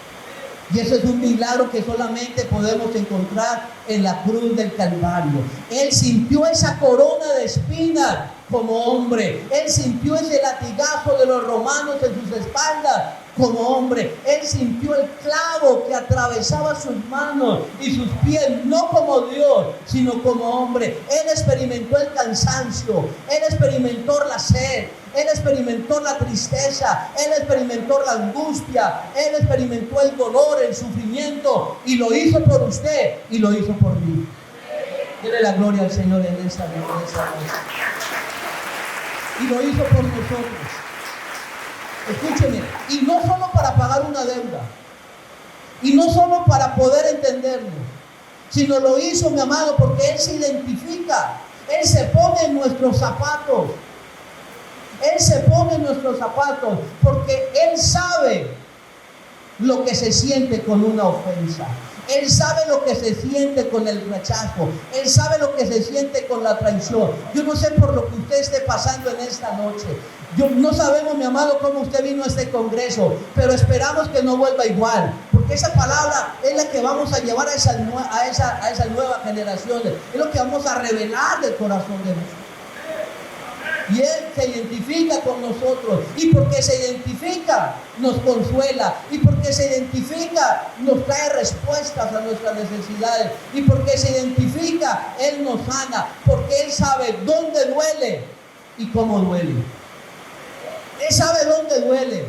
[SPEAKER 1] Y eso es un milagro que solamente podemos encontrar en la cruz del Calvario. Él sintió esa corona de espinas como hombre. Él sintió ese latigazo de los romanos en sus espaldas como hombre. Él sintió el clavo que atravesaba sus manos y sus pies, no como Dios, sino como hombre. Él experimentó el cansancio, Él experimentó la sed, Él experimentó la tristeza, Él experimentó la angustia, Él experimentó el dolor, el sufrimiento, y lo hizo por usted y lo hizo por mí. Dele la gloria al Señor en esta noche. Y lo hizo por nosotros. Escúcheme, y no solo para pagar una deuda, y no solo para poder entenderlo, sino lo hizo, mi amado, porque Él se identifica, Él se pone en nuestros zapatos. Él se pone en nuestros zapatos porque Él sabe lo que se siente con una ofensa. Él sabe lo que se siente con el rechazo. Él sabe lo que se siente con la traición. Yo no sé por lo que usted esté pasando en esta noche. No sabemos, mi amado, cómo usted vino a este congreso, pero esperamos que no vuelva igual, porque esa palabra es la que vamos a llevar a esa nueva generación. Es lo que vamos a revelar del corazón de nosotros. Y Él se identifica con nosotros, y porque se identifica nos consuela, y porque se identifica nos trae respuestas a nuestras necesidades, y porque se identifica Él nos sana, porque Él sabe dónde duele y cómo duele. Él sabe dónde duele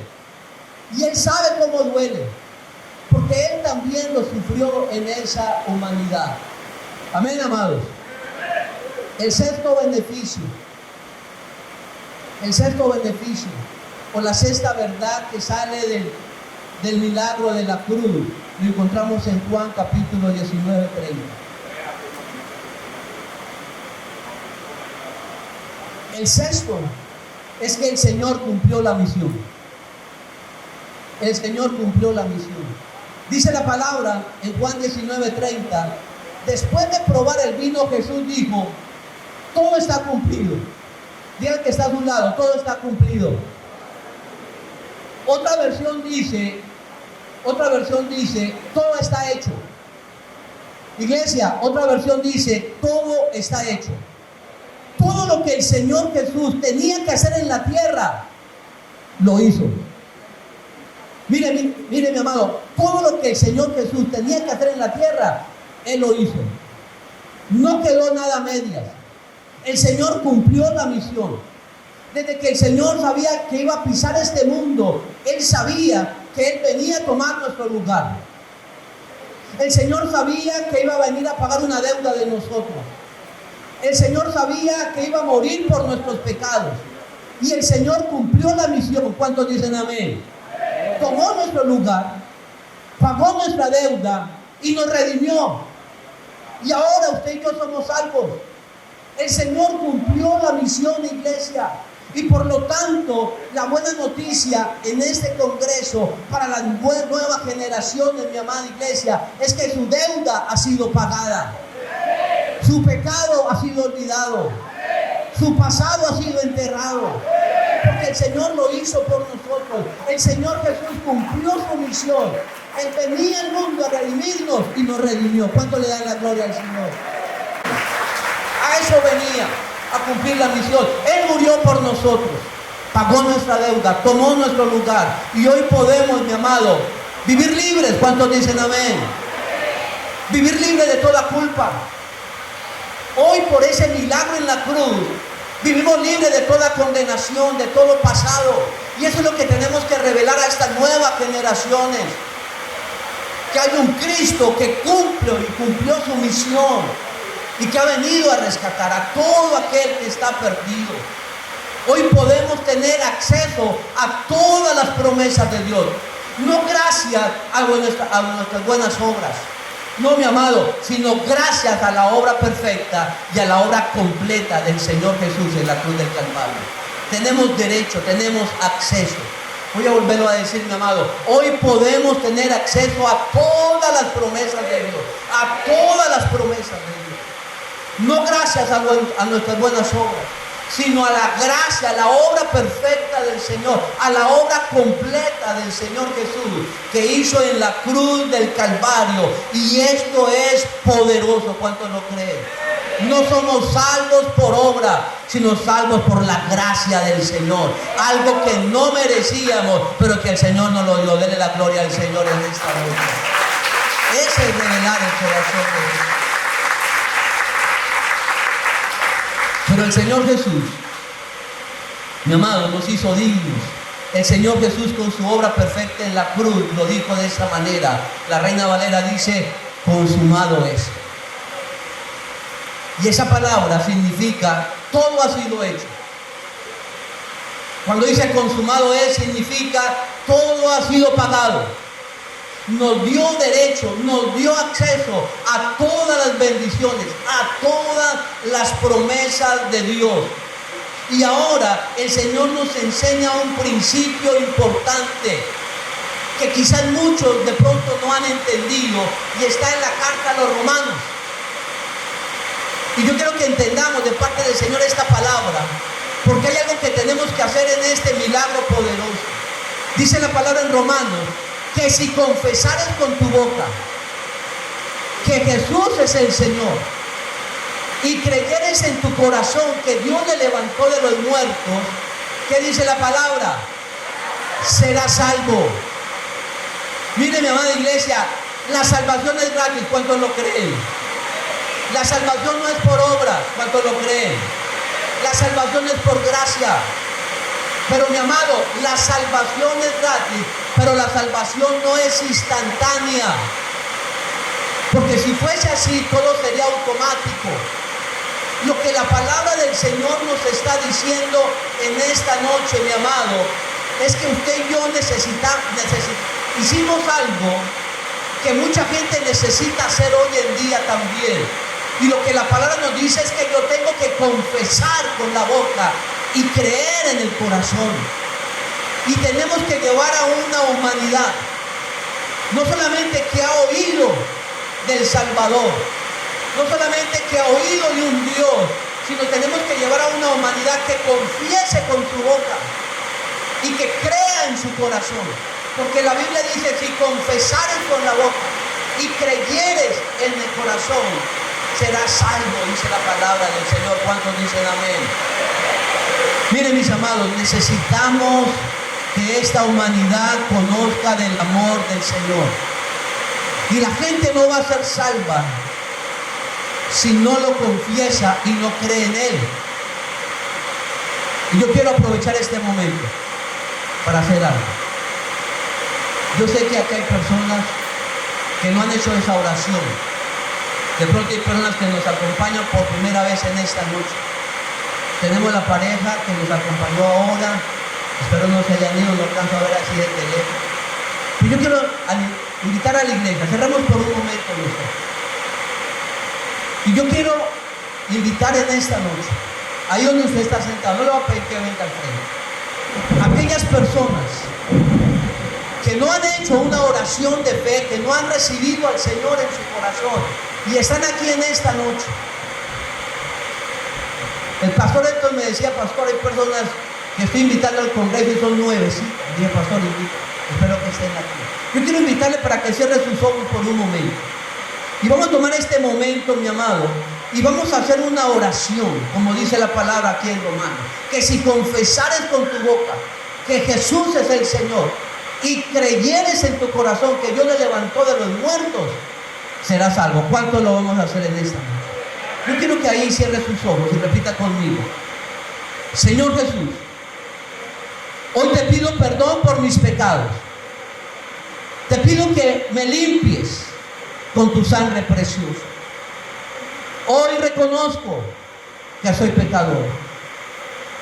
[SPEAKER 1] y Él sabe cómo duele, porque Él también lo sufrió en esa humanidad. Amén, amados. El sexto beneficio, o la sexta verdad que sale del milagro de la cruz, lo encontramos en Juan capítulo 19:30. El sexto es que el Señor cumplió la misión. El Señor cumplió la misión. Dice la palabra en Juan 19:30, después de probar el vino, Jesús dijo, todo está cumplido. Diga al que está a su lado, todo está cumplido. Otra versión dice, todo está hecho. Iglesia, otra versión dice, todo está hecho. Todo lo que el Señor Jesús tenía que hacer en la tierra, lo hizo. Mire, mi amado, todo lo que el Señor Jesús tenía que hacer en la tierra, Él lo hizo. No quedó nada a medias. El Señor cumplió la misión. Desde que el Señor sabía que iba a pisar este mundo, Él sabía que Él venía a tomar nuestro lugar. El Señor sabía que iba a venir a pagar una deuda de nosotros. El Señor sabía que iba a morir por nuestros pecados. Y el Señor cumplió la misión. ¿Cuántos dicen amén? Tomó nuestro lugar, pagó nuestra deuda y nos redimió. Y ahora usted y yo somos salvos. El Señor cumplió la misión, iglesia. Y por lo tanto, la buena noticia en este congreso para las nuevas generaciones, mi amada iglesia, es que su deuda ha sido pagada. Su pecado ha sido olvidado. Su pasado ha sido enterrado. Porque el Señor lo hizo por nosotros. El Señor Jesús cumplió su misión. Él venía al mundo a redimirnos y nos redimió. ¿Cuánto le dan la gloria al Señor? A eso venía, a cumplir la misión. Él murió por nosotros, pagó nuestra deuda, tomó nuestro lugar. Y hoy podemos, mi amado, vivir libres. ¿Cuántos dicen amén? Vivir libres de toda culpa. Hoy, por ese milagro en la cruz, vivimos libres de toda condenación, de todo pasado. Y eso es lo que tenemos que revelar a estas nuevas generaciones. Que hay un Cristo que cumplió su misión. Y que ha venido a rescatar a todo aquel que está perdido. Hoy podemos tener acceso a todas las promesas de Dios. No gracias a nuestras buenas obras. No, mi amado, sino gracias a la obra perfecta y a la obra completa del Señor Jesús en la cruz del Calvario. Tenemos derecho, tenemos acceso. Voy a volverlo a decir, mi amado. Hoy podemos tener acceso a todas las promesas de Dios. A todas las promesas de Dios. No gracias a nuestras buenas obras, sino a la gracia, a la obra perfecta del Señor, a la obra completa del Señor Jesús, que hizo en la cruz del Calvario. Y esto es poderoso. ¿Cuántos lo creen? No somos salvos por obra, sino salvos por la gracia del Señor. Algo que no merecíamos, pero que el Señor nos lo dio. Dele la gloria al Señor en esta noche. Ese es revelar el corazón de Dios. Pero el Señor Jesús, mi amado, nos hizo dignos. El Señor Jesús, con su obra perfecta en la cruz, lo dijo de esta manera. La Reina Valera dice: consumado es. Y esa palabra significa: todo ha sido hecho. Cuando dice consumado es, significa todo ha sido pagado. Nos dio derecho, nos dio acceso a todas las bendiciones, a todas las promesas de Dios. Y ahora el Señor nos enseña un principio importante que quizás muchos de pronto no han entendido, y está en la carta a los Romanos. Y yo quiero que entendamos de parte del Señor esta palabra, porque hay algo que tenemos que hacer en este milagro poderoso. Dice la palabra en Romanos que si confesares con tu boca que Jesús es el Señor y creyeres en tu corazón que Dios le levantó de los muertos, ¿qué dice la palabra? Serás salvo. Mire, mi amada iglesia, la salvación es gratis. ¿Cuántos lo creen? La salvación no es por obras. ¿Cuántos lo creen? La salvación es por gracia. Pero mi amado, la salvación es gratis, pero la salvación no es instantánea. Porque si fuese así, todo sería automático. Lo que la palabra del Señor nos está diciendo en esta noche, mi amado, es que usted y yo hicimos algo que mucha gente necesita hacer hoy en día también. Y lo que la palabra nos dice es que yo tengo que confesar con la boca y creer en el corazón. Y tenemos que llevar a una humanidad, no solamente que ha oído del Salvador, no solamente que ha oído de un Dios, sino tenemos que llevar a una humanidad que confiese con su boca y que crea en su corazón. Porque la Biblia dice: si confesares con la boca y creyeres en el corazón, serás salvo, dice la palabra del Señor. ¿Cuántos dicen amén? Miren, mis amados, necesitamos que esta humanidad conozca del amor del Señor. Y la gente no va a ser salva si no lo confiesa y no cree en Él. Y yo quiero aprovechar este momento para hacer algo. Yo sé que aquí hay personas que no han hecho esa oración. De pronto hay personas que nos acompañan por primera vez en esta noche. Tenemos la pareja que nos acompañó ahora. Espero no se hayan ido, no alcanzo a ver así de teléfono. Pero yo quiero invitar a la iglesia. Cerramos por un momento nosotros. Y yo quiero invitar en esta noche, ahí donde usted está sentado, no le voy a pedir que venga al frente, aquellas personas que no han hecho una oración de fe, que no han recibido al Señor en su corazón y están aquí en esta noche. El pastor Héctor me decía: pastor, hay personas que estoy invitando al congreso y son 9, ¿sí? Dije: pastor, espero que estén aquí. Yo quiero invitarle para que cierre sus ojos por un momento. Y vamos a tomar este momento, mi amado, y vamos a hacer una oración, como dice la palabra aquí en Romanos, que si confesares con tu boca que Jesús es el Señor y creyeres en tu corazón que Dios le levantó de los muertos, serás salvo. ¿Cuánto lo vamos a hacer en esta noche? Yo quiero que ahí cierre sus ojos y repita conmigo: Señor Jesús, hoy te pido perdón por mis pecados. Te pido que me limpies con tu sangre preciosa. Hoy reconozco que soy pecador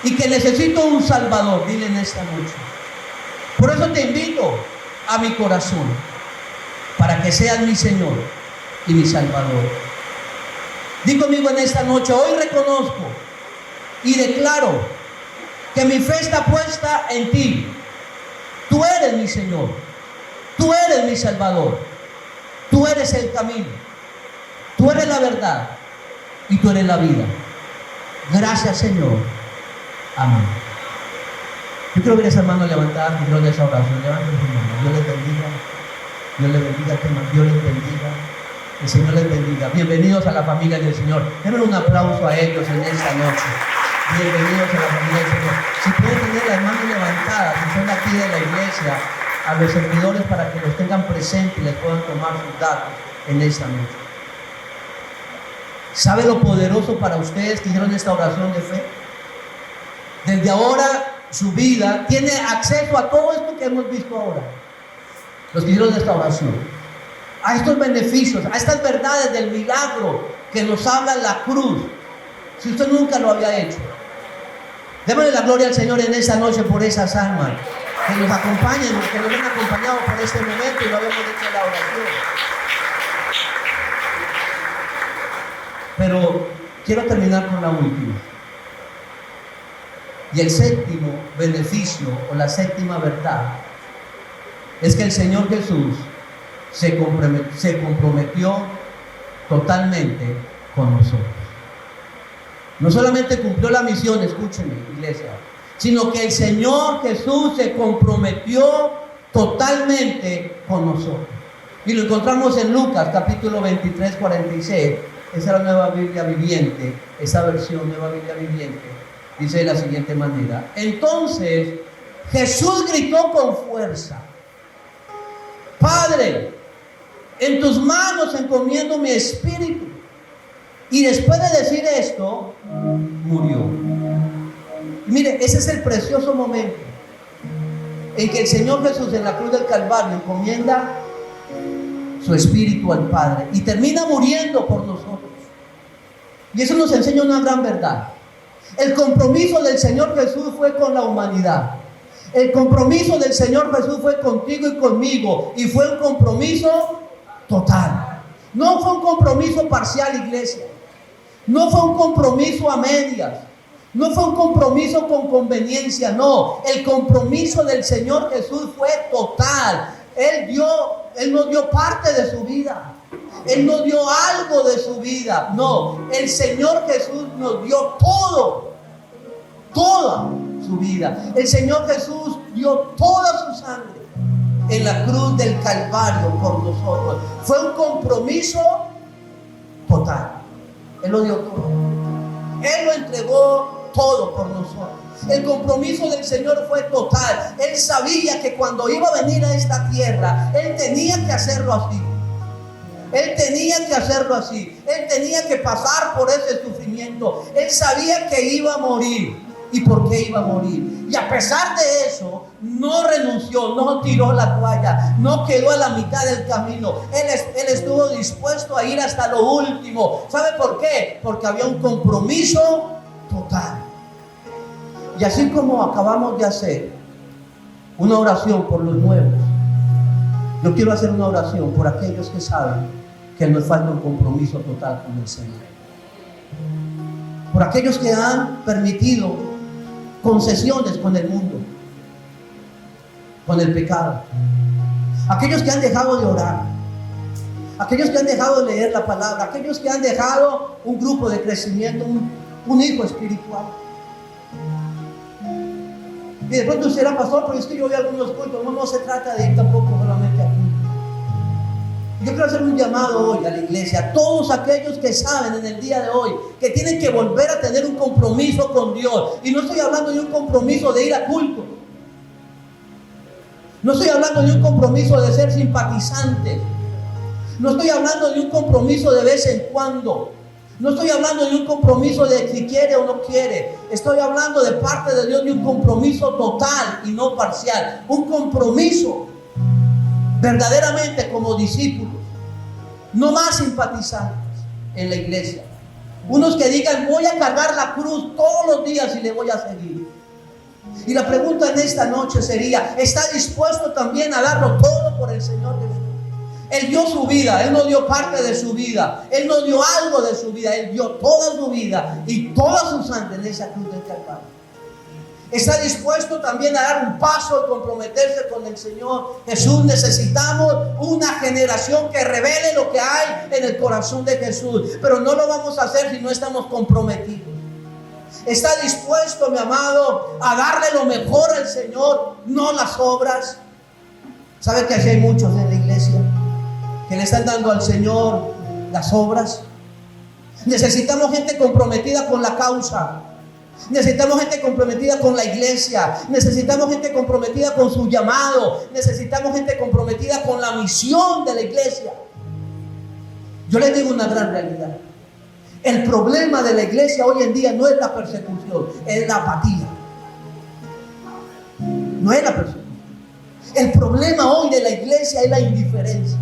[SPEAKER 1] y que necesito un Salvador. Dile en esta noche. Por eso te invito a mi corazón, para que seas mi Señor y mi Salvador. Di conmigo en esta noche: hoy reconozco y declaro que mi fe está puesta en ti tú eres mi Señor, tú eres mi Salvador, tú eres el camino, tú eres la verdad y tú eres la vida. Gracias, Señor. Amén. Yo quiero ver a ese hermano levantar y de esa oración. Levanten su mano. Dios les bendiga. Dios les bendiga, hermano. Dios les bendiga. El Señor les bendiga. Bienvenidos a la familia del Señor. Denle un aplauso a ellos en esta noche. Bienvenidos a la familia del Señor. Si pueden tener las manos levantadas, si son aquí de la iglesia, a los servidores para que los tengan presentes y les puedan tomar sus datos en esta noche. ¿Sabe lo poderoso para ustedes que hicieron esta oración de fe? Desde ahora su vida tiene acceso a todo esto que hemos visto ahora. Los que hicieron esta oración, a estos beneficios, a estas verdades del milagro que nos habla la cruz. Si usted nunca lo había hecho, démosle la gloria al Señor en esta noche por esas almas que nos acompañen, que nos han acompañado por este momento y lo habíamos hecho la oración. Pero quiero terminar con la última. Y el séptimo beneficio o la séptima verdad es que el Señor Jesús se comprometió totalmente con nosotros. No solamente cumplió la misión, escúchenme, iglesia, sino que el Señor Jesús se comprometió totalmente con nosotros. Y lo encontramos en Lucas capítulo 23, 46. Esa es la Nueva Biblia Viviente, esa versión Nueva Biblia Viviente. Dice de la siguiente manera: entonces Jesús gritó con fuerza: Padre, en tus manos encomiendo mi espíritu. Y después de decir esto, murió. Y mire, ese es el precioso momento en que el Señor Jesús en la cruz del Calvario encomienda su espíritu al Padre y termina muriendo por nosotros. Y eso nos enseña una gran verdad. El compromiso del Señor Jesús fue con la humanidad. El compromiso del Señor Jesús fue contigo y conmigo, y fue un compromiso total. No fue un compromiso parcial, iglesia. No fue un compromiso a medias. No fue un compromiso con conveniencia, no. El compromiso del Señor Jesús fue total. Él nos dio parte de su vida. Él nos dio algo de su vida. No, el Señor Jesús nos dio todo. Toda su vida. El Señor Jesús dio toda su sangre en la cruz del Calvario por nosotros. Fue un compromiso total. Él lo dio todo. Él lo entregó todo por nosotros. El compromiso del Señor fue total. Él sabía que cuando iba a venir a esta tierra, Él tenía que hacerlo así. Él tenía que hacerlo así. Él tenía que pasar por ese sufrimiento. Él sabía que iba a morir. ¿Y por qué iba a morir? Y a pesar de eso, no renunció, no tiró la toalla, no quedó a la mitad del camino. Él estuvo dispuesto a ir hasta lo último. ¿Sabe por qué? Porque había un compromiso total. Y así como acabamos de hacer una oración por los nuevos, yo quiero hacer una oración por aquellos que saben que nos falta un compromiso total con el Señor. Por aquellos que han permitido concesiones con el mundo, con el pecado. Aquellos que han dejado de orar, aquellos que han dejado de leer la palabra, aquellos que han dejado un grupo de crecimiento, un hijo espiritual. Y de pronto usted dirá: pastor, pero es que yo voy a algunos cultos. No se trata de ir tampoco solamente aquí. Yo quiero hacer un llamado hoy a la iglesia, a todos aquellos que saben en el día de hoy que tienen que volver a tener un compromiso con Dios. Y no estoy hablando de un compromiso de ir a culto. No estoy hablando de un compromiso de ser simpatizantes. No estoy hablando de un compromiso de vez en cuando. No estoy hablando de un compromiso de si quiere o no quiere. Estoy hablando de parte de Dios de un compromiso total y no parcial. Un compromiso verdaderamente como discípulos. No más simpatizantes en la iglesia. Unos que digan: voy a cargar la cruz todos los días y le voy a seguir. Y la pregunta en esta noche sería: ¿está dispuesto también a darlo todo por el Señor Jesús? Él dio su vida, Él no dio parte de su vida, Él no dio algo de su vida, Él dio toda su vida y toda su sangre en esa cruz del Calvario. ¿Está dispuesto también a dar un paso y comprometerse con el Señor Jesús? Necesitamos una generación que revele lo que hay en el corazón de Jesús, pero no lo vamos a hacer si no estamos comprometidos. ¿Está dispuesto, mi amado, a darle lo mejor al Señor, no las obras? ¿Sabe que así hay muchos en la iglesia que le están dando al Señor las obras? Necesitamos gente comprometida con la causa. Necesitamos gente comprometida con la iglesia. Necesitamos gente comprometida con su llamado. Necesitamos gente comprometida con la misión de la iglesia. Yo les digo una gran realidad. El problema de la iglesia hoy en día no es la persecución, es la apatía. No es la persecución. El problema hoy de la iglesia es la indiferencia,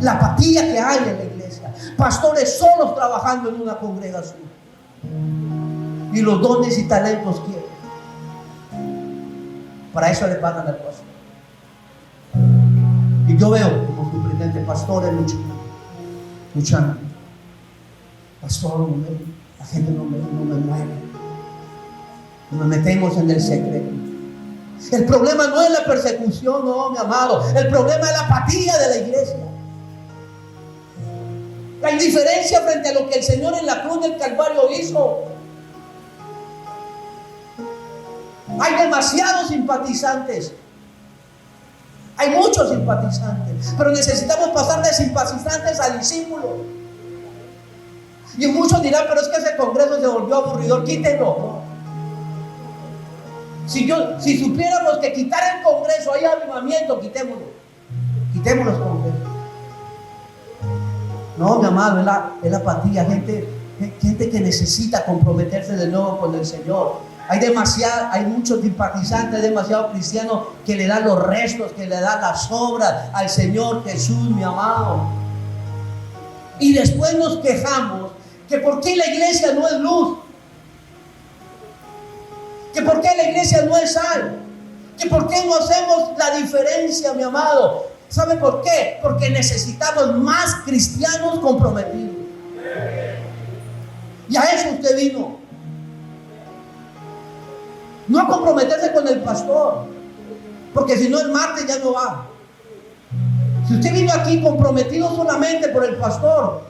[SPEAKER 1] la apatía que hay en la iglesia. Pastores solos trabajando en una congregación y los dones y talentos quieren. Para eso le pagan al pastor. Y yo veo como suplente pastores luchando. Pastor, la gente no me mueve. Nos metemos en el secreto. El problema no es la persecución, no, mi amado. El problema es la apatía de la iglesia. La indiferencia frente a lo que el Señor en la cruz del Calvario hizo. Hay demasiados simpatizantes. Hay muchos simpatizantes. Pero necesitamos pasar de simpatizantes a discípulos. Y muchos dirán, pero es que ese congreso se volvió aburridor, quítenlo. Si supiéramos que quitar el congreso hay avivamiento, quitémoslo. Quitemos los congresos. No, mi amado, es la apatía. Gente que necesita comprometerse de nuevo con el Señor. Hay muchos simpatizantes, demasiados cristianos que le dan los restos, que le dan las obras al Señor Jesús, mi amado. Y después nos quejamos que por qué la iglesia no es luz, que por qué la iglesia no es sal, que por qué no hacemos la diferencia, mi amado. ¿Sabe por qué? Porque necesitamos más cristianos comprometidos. Y a eso usted vino. No a comprometerse con el pastor, porque si no el martes ya no va. Si usted vino aquí comprometido solamente por el pastor,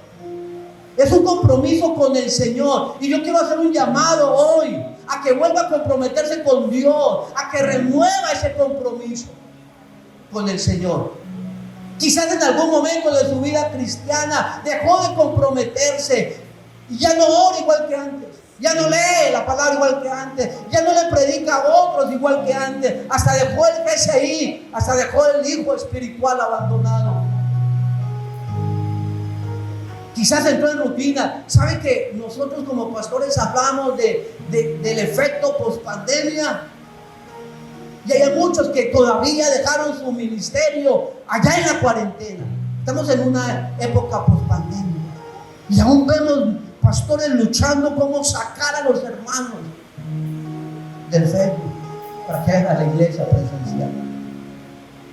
[SPEAKER 1] es un compromiso con el Señor. Y yo quiero hacer un llamado hoy a que vuelva a comprometerse con Dios, a que renueva ese compromiso con el Señor. Quizás en algún momento de su vida cristiana dejó de comprometerse y ya no ora igual que antes, ya no lee la palabra igual que antes, ya no le predica a otros igual que antes, hasta dejó el GCI, hasta dejó el hijo espiritual abandonado. Quizás entró en rutina. ¿Sabe que nosotros como pastores hablamos del efecto post-pandemia? Y hay muchos que todavía dejaron su ministerio allá en la cuarentena. Estamos en una época post-pandemia. Y aún vemos pastores luchando cómo sacar a los hermanos del Facebook para que hagan la iglesia presencial.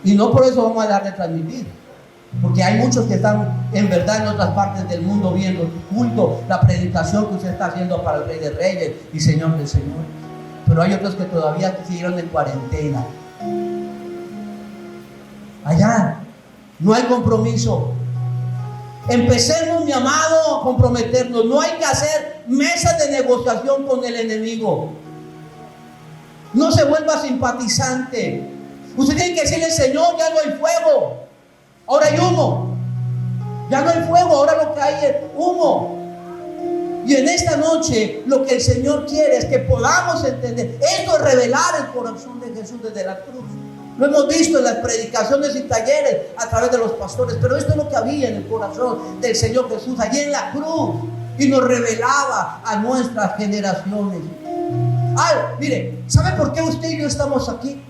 [SPEAKER 1] Y no por eso vamos a dejar de transmitir. Porque hay muchos que están en verdad en otras partes del mundo viendo tu culto, la predicación que usted está haciendo para el Rey de Reyes y Señor del Señor. Pero hay otros que todavía siguieron en cuarentena. Allá no hay compromiso. Empecemos, mi amado, a comprometernos. No hay que hacer mesas de negociación con el enemigo. No se vuelva simpatizante. Usted tiene que decirle, Señor, ya no hay fuego. Ahora hay humo. Ya no hay fuego, ahora lo que hay es humo. Y en esta noche lo que el Señor quiere es que podamos entender. Esto es revelar el corazón de Jesús desde la cruz. Lo hemos visto en las predicaciones y talleres a través de los pastores, pero esto es lo que había en el corazón del Señor Jesús allí en la cruz, y nos revelaba a nuestras generaciones. Ay, mire, ¿sabe por qué usted y yo estamos aquí?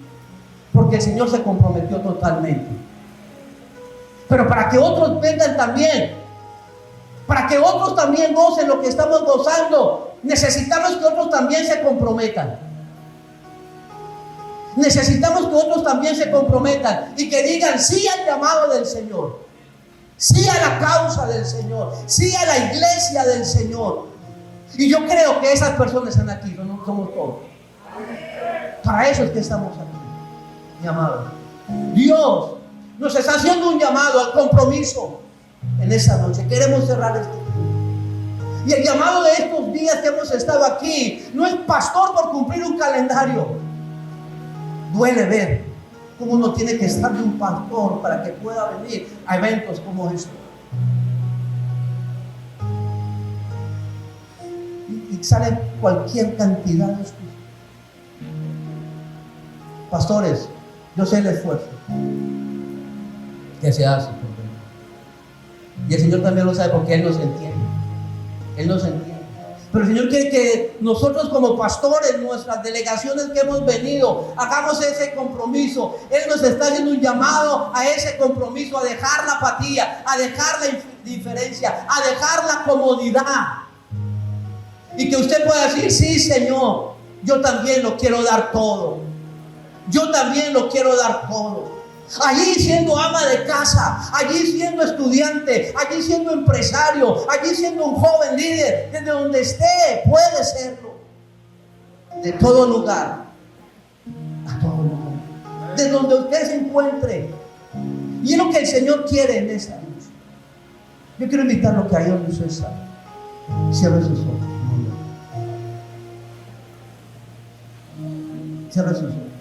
[SPEAKER 1] Porque el Señor se comprometió totalmente. Pero para que otros vengan también, para que otros también gocen lo que estamos gozando, necesitamos que otros también se comprometan. Necesitamos que otros también se comprometan y que digan sí al llamado del Señor, sí a la causa del Señor, sí a la iglesia del Señor. Y yo creo que esas personas están aquí, no somos todos. Para eso es que estamos aquí, mi amado. Dios nos está haciendo un llamado al compromiso en esta noche. Queremos cerrar este tiempo. Y el llamado de estos días que hemos estado aquí no es pastor por cumplir un calendario. Duele ver cómo uno tiene que estar de un pastor para que pueda venir a eventos como estos. Y sale cualquier cantidad de excusas. Pastores, yo sé el esfuerzo que se hace por venir. Y el Señor también lo sabe porque Él nos entiende. Él nos entiende. Pero el Señor quiere que nosotros como pastores, nuestras delegaciones que hemos venido, hagamos ese compromiso. Él nos está haciendo un llamado a ese compromiso, a dejar la apatía, a dejar la indiferencia, a dejar la comodidad. Y que usted pueda decir, sí, Señor, yo también lo quiero dar todo. Yo también lo quiero dar todo. Allí siendo ama de casa, allí siendo estudiante, allí siendo empresario, allí siendo un joven líder, desde donde esté, puede serlo. De todo lugar, a todo lugar, de donde usted se encuentre. Y es lo que el Señor quiere en esta noche. Yo quiero invitarlo que ahí donde usted está, cierre sus ojos. Cierre sus ojos.